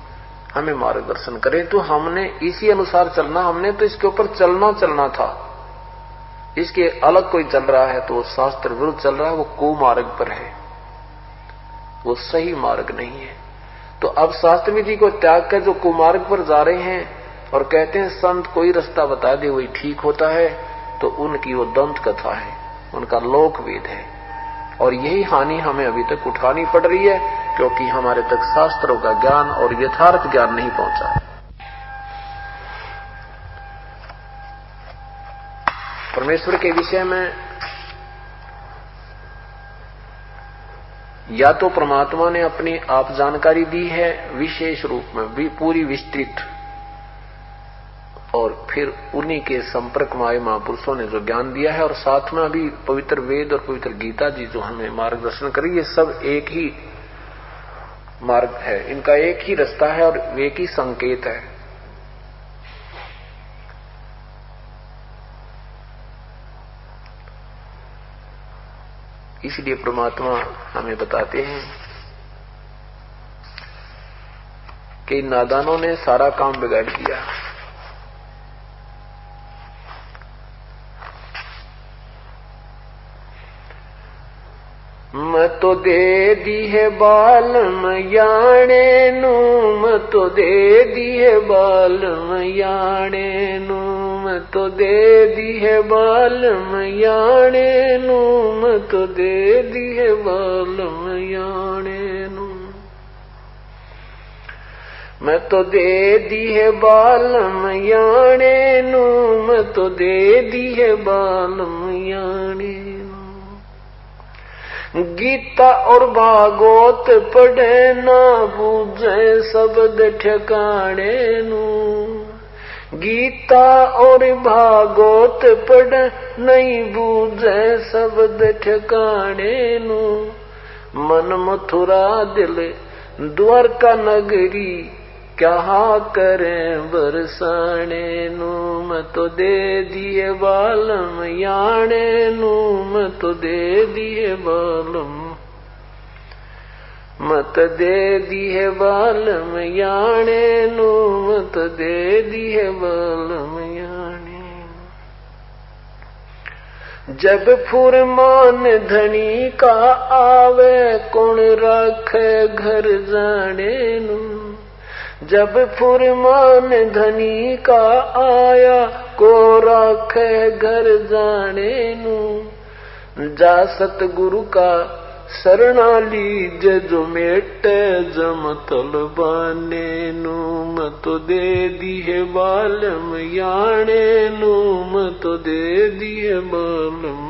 हमें मार्गदर्शन करें। तो हमने इसी अनुसार चलना, हमने तो इसके ऊपर चलना था। इसके अलग कोई चल रहा है तो शास्त्र विरुद्ध चल रहा है, वो कुमार्ग पर है, वो सही मार्ग नहीं है। तो अब शास्त्र विधि को त्याग कर जो कुमार्ग पर जा रहे हैं और कहते हैं संत कोई रास्ता बता दे वही ठीक होता है, तो उनकी वो दंत कथा है, उनका लोक वेद है। और यही हानि हमें अभी तक उठानी पड़ रही है, क्योंकि हमारे तक शास्त्रों का ज्ञान और यथार्थ ज्ञान नहीं पहुंचा। परमेश्वर के विषय में या तो परमात्मा ने अपनी आप जानकारी दी है विशेष रूप में भी पूरी विस्तृत, और फिर उन्हीं के संपर्क में आए महापुरुषों ने जो ज्ञान दिया है, और साथ में अभी पवित्र वेद और पवित्र गीता जी जो हमें मार्गदर्शन करी, ये सब एक ही मार्ग है, इनका एक ही रास्ता है और एक ही संकेत है। इसलिए परमात्मा हमें बताते हैं कि नादानों ने सारा काम बिगाड़ दिया। मत तो दे दी है बालम याने नू, मत तो दे दी है बालम याने नू, मत तो दे दी है बालम याने नू, मत तो दे दी है बालम याने नू। मैं तो दे दी है बालम याने नू, मैं तो दे दी है बालम याने नू। गीता और भागवत पढ़े ना बूझे शब्द ठिकाने नू। गीता और भागवत पढ़ नहीं बूझे शब्द ठिकाने नू। मन मथुरा दिल द्वारका नगरी क्या करें बरसाने नू। मैं तो दे दिए बालम याने नू, मैं तो दे दिए बालम, मत दे दिए बालम याने नू, मत दे दिए बालम याने। जब फुरमान धनी का आवे कौन रखे घर जाने नू। जब फुरमान धनी का आया को रखे घर जाने नू। जा सतगुरु का शरणा लीज जो मेटे जम तलबाने नू। मैं तो दे दिए बालम याने नू, मैं तो दे दिए बालम,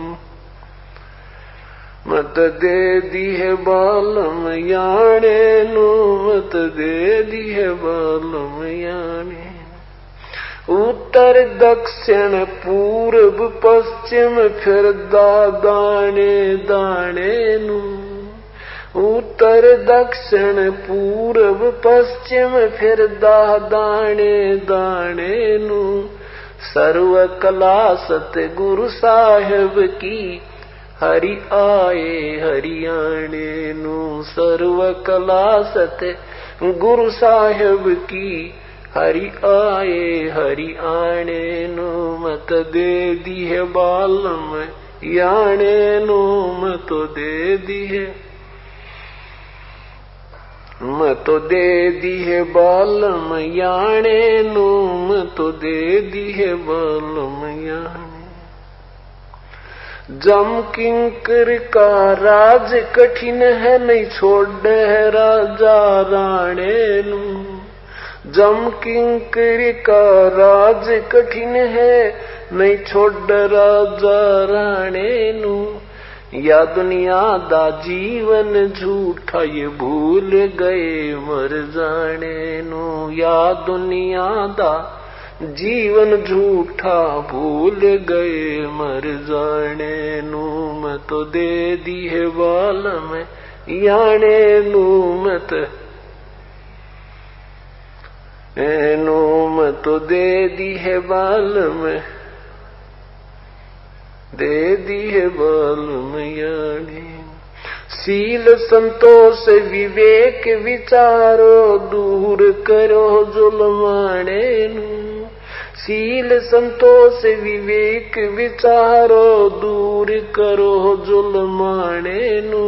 मत दे दिए बालम याने नू, मत दे दिए बालम याने। उत्तर दक्षिण पूर्व पश्चिम फिर दाने दाने नू। उत्तर दक्षिण पूर्व पश्चिम फिर दाने दाने नू। सर्व कला सतगुरु साहिब की हरि आए हरियाणे नू। सर्व कला सतगुरु साहिब की हरि आए हरियाणे नू। मत दे दिए बालम याने नू, मत दे दिए, मत दे दिए बालम याने नू, मत दे दिए बालम याने। जम किंकर का राज कठिन है नहीं छोड़े राजा राणे नू। जम किंकर का राज कठिन है नहीं छोड़ राजा राणे नू। या दुनिया दा जीवन झूठा ये भूल गए मर जाने नू। या दुनिया दा जीवन झूठा भूल गए मर जाने नू। मैं तो दे दिए बालम याने नू, मत नू, मैं तो दे दिए बालम, दे दिए बालम याने। सील संतोष विवेक विचारो दूर करो जुल्माने नू। सील संतोष विवेक विचारो दूर करो जुल्माने नू।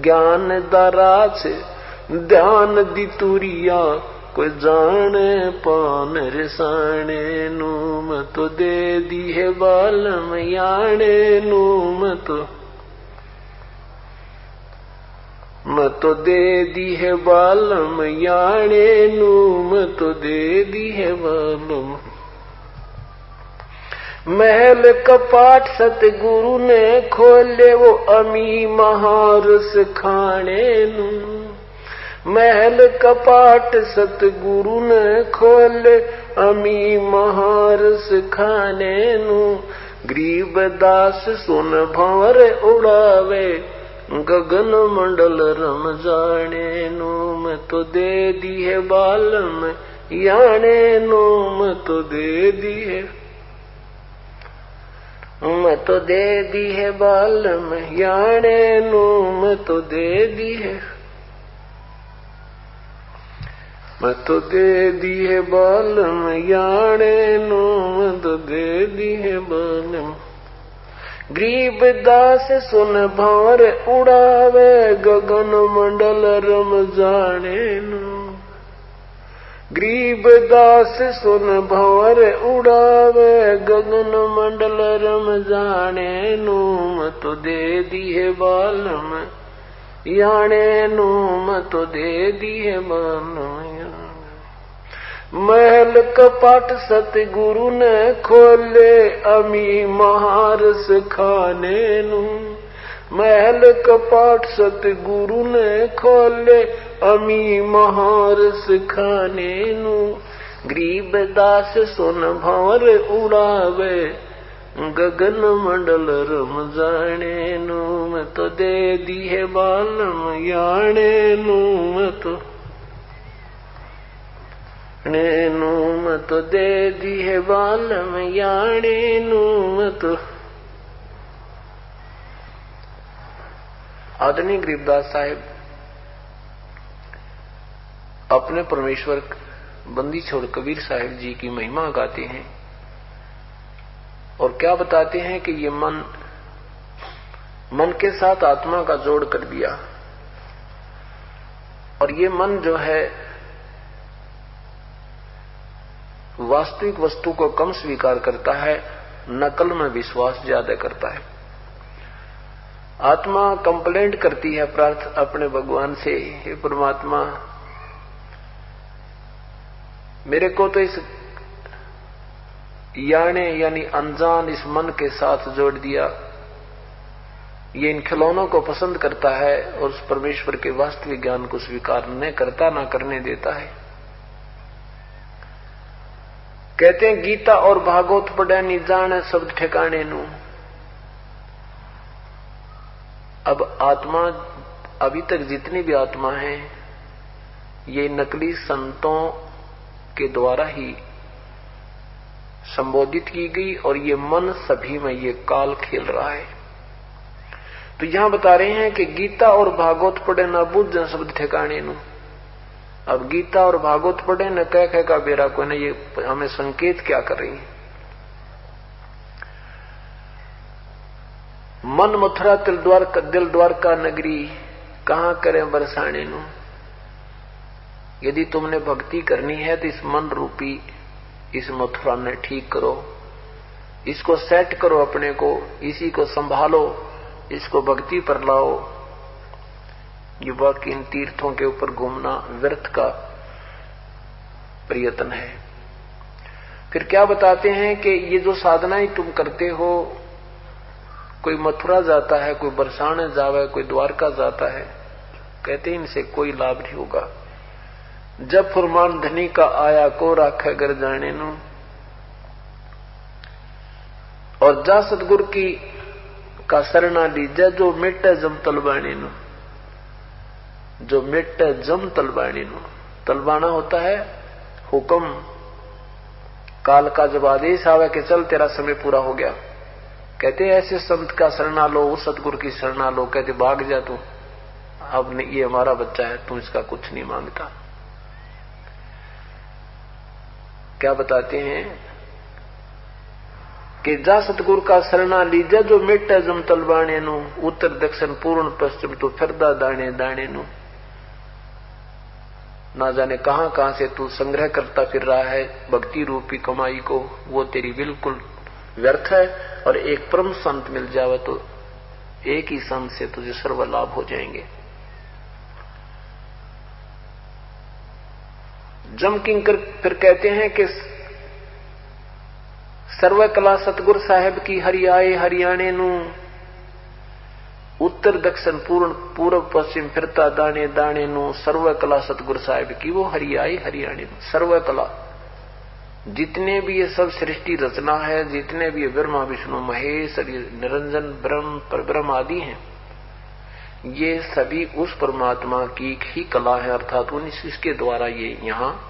ज्ञान दराज ध्यान दी तुरिया कोई जाने पान रिसाने नू। मैं तो दे दिए बालम याने नू, मैं तो दे दिए बालम याने नू, मैं तो दे दिए बालम। महल कपाट सतगुरु ने खोले वो अमी महारस खाने नू। महल कपाट सतगुरु ने खोले अमी महारस खाने नू। गरीब दास सुन भंवर उड़ावे गगन मंडल रम जाने नू। मैं तो दे दिए बालम याने नू, मैं तो दे दिए, मैं तो दे दिए बालम याने नू, मैं तो दे दिए, मैं तो दे दिए बालम याने नू, मैं तो दे दिए बालम। गरीब दास सुन भंवर उड़ावे गगन मंडल रम जाने नू। गरीब दास सुन भंवर उड़ावे गगन मंडल रम जाने नू। मैं तो दे दिए बालम याने नू, मैं तो दे दिए बालम याने। महल कपाट सतगुरु ने खोले अमी महारस खाने नू। महल कपाट सतगुरु ने खोले अमी महारस खाने नू। गरीब दास सोन भंवर उड़ावे गगन मंडल रम जाने नू। मैं तो दे दी है बालम याने नू। मैं तो नैनू मैं तो दे दी है बालम याने नू। मैं तो आदरणीय गरीबदास साहिब अपने परमेश्वर बंदी छोड़ कबीर साहिब जी की महिमा गाते हैं और क्या बताते हैं कि ये मन के साथ आत्मा का जोड़ कर दिया और ये मन जो है वास्तविक वस्तु को कम स्वीकार करता है, नकल में विश्वास ज्यादा करता है। आत्मा कंप्लेंट करती है अपने भगवान से, हे परमात्मा मेरे को तो इस याने यानी अनजान इस मन के साथ जोड़ दिया, ये इन खिलौनों को पसंद करता है और उस परमेश्वर के वास्तविक ज्ञान को स्वीकार न करता, न करने देता है। कहते हैं गीता और भागवत पढ़े नि जाने शब्द ठिकाने नू। अब आत्मा अभी तक जितनी भी आत्मा है ये नकली संतों के द्वारा ही संबोधित की गई और ये मन सभी में ये काल खेल रहा है। तो यहां बता रहे हैं कि गीता और भागवत पढ़े न बुझ शब्द ठिकाने नू। अब गीता और भागवत पढ़े न कह का बेरा को न, ये हमें संकेत क्या कर रही है। मन मथुरा दिल द्वारका नगरी कहां करें बरसाने नू। यदि तुमने भक्ति करनी है तो इस मन रूपी इस मथुरा ने ठीक करो, इसको सेट करो अपने को, इसी को संभालो, इसको भक्ति पर लाओ। युवक इन तीर्थों के ऊपर घूमना व्यर्थ का प्रयत्न है। फिर क्या बताते हैं कि ये जो साधनाएं तुम करते हो, कोई मथुरा जाता है, कोई बरसाने जावे, कोई द्वारका जाता है, कहते हैं इनसे कोई लाभ नहीं होगा। जब फुरमान धनी का आया को राखे घर जाने नू। और जा सतगुरु की का शरणा लीजा जो मिटे जम तलबाणी नू। जो मिटे जम तलबाणी नू, तलबाना होता है हुक्म, काल का जब आदेश आवे कि चल तेरा समय पूरा हो गया। कहते ऐसे संत का शरणा लो, उस सतगुरु की शरणा लो, कहते भाग जा तू, अब ये हमारा बच्चा है, तू इसका कुछ नहीं मांगता। क्या बताते हैं कि जा सतगुरु का शरणा लीजा जो मिटे जम तलबाने नू। उत्तर दक्षिण पूर्ण पश्चिम तो फिरदा दाने दाने नू। ना जाने कहां कहां से तू संग्रह करता फिर रहा है भक्ति रूपी कमाई को, वो तेरी बिल्कुल व्यर्थ है। और एक परम संत मिल जावे तो एक ही संत से तुझे सर्व लाभ हो जाएंगे। जम किंकर फिर कहते हैं कि सर्व कला सतगुरु साहेब की हरि आए हरियाणे नू। उत्तर दक्षिण पूर्व पश्चिम फिरता दाने दाने नू। सर्व कला सतगुरु साहेब की वो हरि आए हरियाणे नू। सर्व कला जितने भी ये सब सृष्टि रचना है, जितने भी ब्रह्मा विष्णु महेश निरंजन ब्रह्म परब्रह्म आदि हैं, ये सभी उस परमात्मा की ही कला है, अर्थात इसके द्वारा ये यहाँ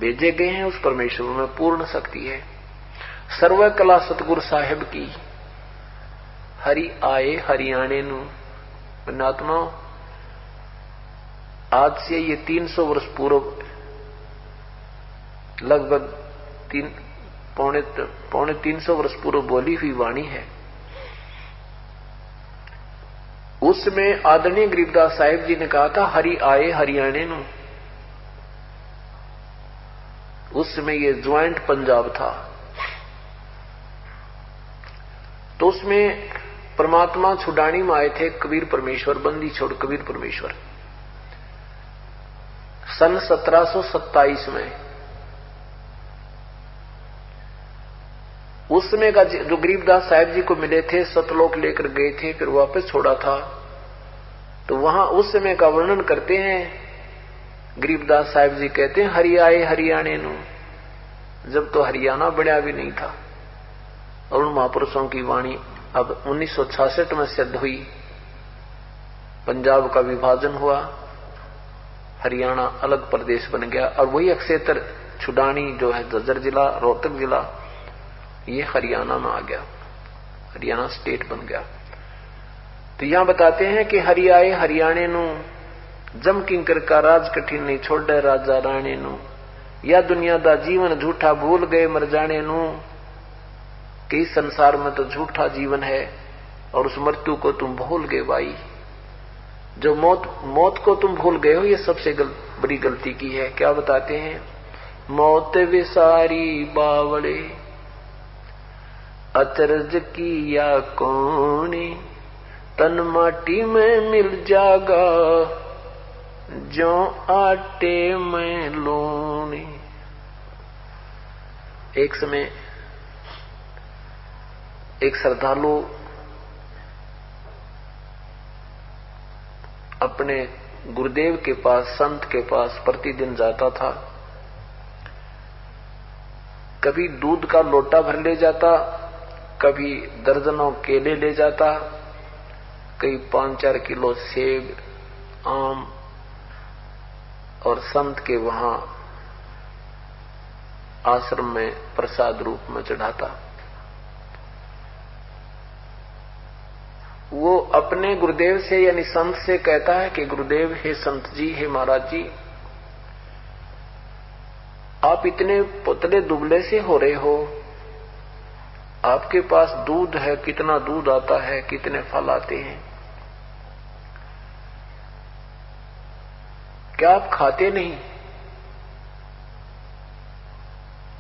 भेजे गए हैं। उस परमेश्वर में पूर्ण शक्ति है। सर्व कला सतगुरु साहेब की हरि आए हरियाणे नू। पुण्यात्मा आज से ये 300 वर्ष पूर्व लगभग पौने 300 वर्ष पूर्व बोली हुई वाणी है। उसमें आदरणीय गरीबदास साहिब जी ने कहा था हरि आए हरियाणे नू। उस समय ये ज्वाइंट पंजाब था। तो उसमें परमात्मा छुड़ानी में आए थे कबीर परमेश्वर, बंदी छोड़ कबीर परमेश्वर। सन 1727 में उस समय का जो गरीबदास साहिब जी को मिले थे, सतलोक लेकर गए थे, फिर वापस छोड़ा था, तो वहां उस समय का वर्णन करते हैं गरीबदास साहिब जी। कहते हैं हरियाए हरियाणे नु, जब तो हरियाणा बनया भी नहीं था। और उन महापुरुषों की वाणी अब 1966 में सिद्ध हुई, पंजाब का विभाजन हुआ, हरियाणा अलग प्रदेश बन गया, और वही अक्षेत्र छुडानी जो है झज्जर जिला, रोहतक जिला, ये हरियाणा में आ गया, हरियाणा स्टेट बन गया। तो यहां बताते हैं कि हरियाए हरियाणे नु, जम किंकर का राज कठिन नहीं छोड़े राजा राणे नु, या दुनिया दा जीवन झूठा भूल गए मर जाने नु, कि इस संसार में तो झूठा जीवन है और उस मृत्यु को तुम भूल गए भाई। जो मौत को तुम भूल गए हो, ये सबसे बड़ी गलती की है। क्या बताते हैं, मौत विसारी बावड़े अचरज की या कौने, तन माटी में मिल जागा जो आटे में लोने। एक समय एक श्रद्धालु अपने गुरुदेव के पास, संत के पास प्रतिदिन जाता था। कभी दूध का लोटा भर ले जाता, कभी दर्जनों केले ले जाता, कई 5-4 किलो सेब, आम, और संत के वहां आश्रम में प्रसाद रूप में चढ़ाता। वो अपने गुरुदेव से यानी संत से कहता है कि गुरुदेव, हे संत जी, हे महाराज जी, आप इतने पतले दुबले से हो रहे हो, आपके पास दूध है, कितना दूध आता है, कितने फल आते हैं, क्या आप खाते नहीं?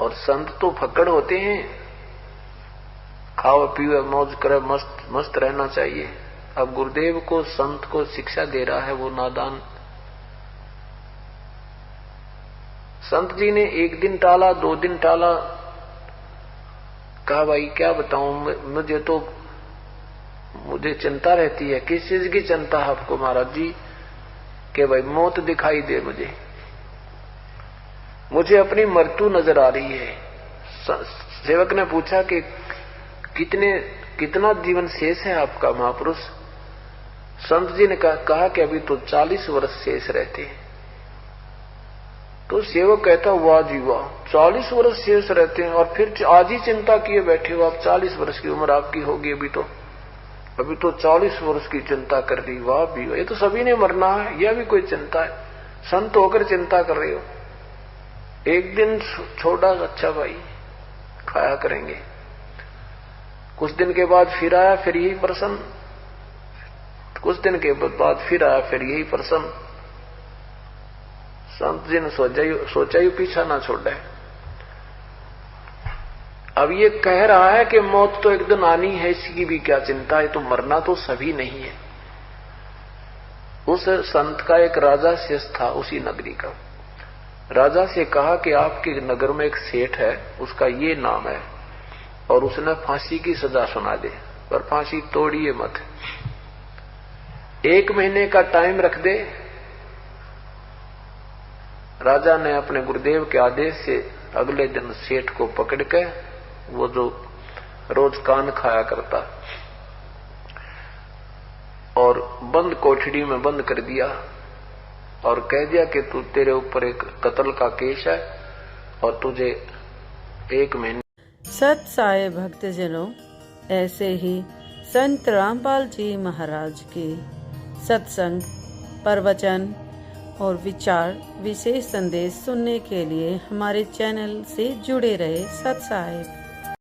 और संत तो फक्कड़ होते हैं, खाओ पियो मौज करे, मस्त रहना चाहिए। अब गुरुदेव को, संत को शिक्षा दे रहा है वो नादान। संत जी ने 1 दिन टाला, 2 दिन टाला, कहा भाई क्या बताऊं, मुझे चिंता रहती है। किस चीज की चिंता है आपको महाराज जी? कि भाई मौत दिखाई दे, मुझे अपनी मृत्यु नजर आ रही है। सेवक ने पूछा कि कितना जीवन शेष है आपका महापुरुष? संत जी ने कहा कि अभी तो 40 वर्ष शेष रहते हैं। तो सेवक कहता, वाह जी वाह, 40 वर्ष शेष रहते हैं और फिर आज ही चिंता किए बैठे हो आप। 40 वर्ष की उम्र आपकी होगी अभी तो 40 वर्ष की चिंता कर रही, वाह भी वाह, ये तो सभी ने मरना है, यह भी कोई चिंता है? संत होकर चिंता कर रहे हो। 1 दिन छोड़ा, अच्छा भाई खाया करेंगे। कुछ दिन के बाद फिर आया, फिर यही प्रश्न, कुछ दिन के बाद फिर आया, फिर यही प्रश्न। संत जी ने सोचा ही पीछा ना छोड़ा है। अब ये कह रहा है कि मौत तो एक दिन आनी है, इसकी भी क्या चिंता है, तो मरना तो सभी नहीं है। उस संत का एक राजा शेष था उसी नगरी का। राजा से कहा कि आपके नगर में एक सेठ है, उसका ये नाम है, और उसने फांसी की सजा सुना दे, पर फांसी तोड़िए मत, 1 महीने का टाइम रख दे। राजा ने अपने गुरुदेव के आदेश से अगले दिन सेठ को पकड़ के, वो जो रोज कान खाया करता, और बंद कोठड़ी में बंद कर दिया और कह दिया कि तेरे ऊपर एक कत्ल का केस है और तुझे 1 महीने। सत साई भक्तजनों, ऐसे ही संत रामपाल जी महाराज के सत्संग, प्रवचन और विचार, विशेष संदेश सुनने के लिए हमारे चैनल से जुड़े रहे। सत साई।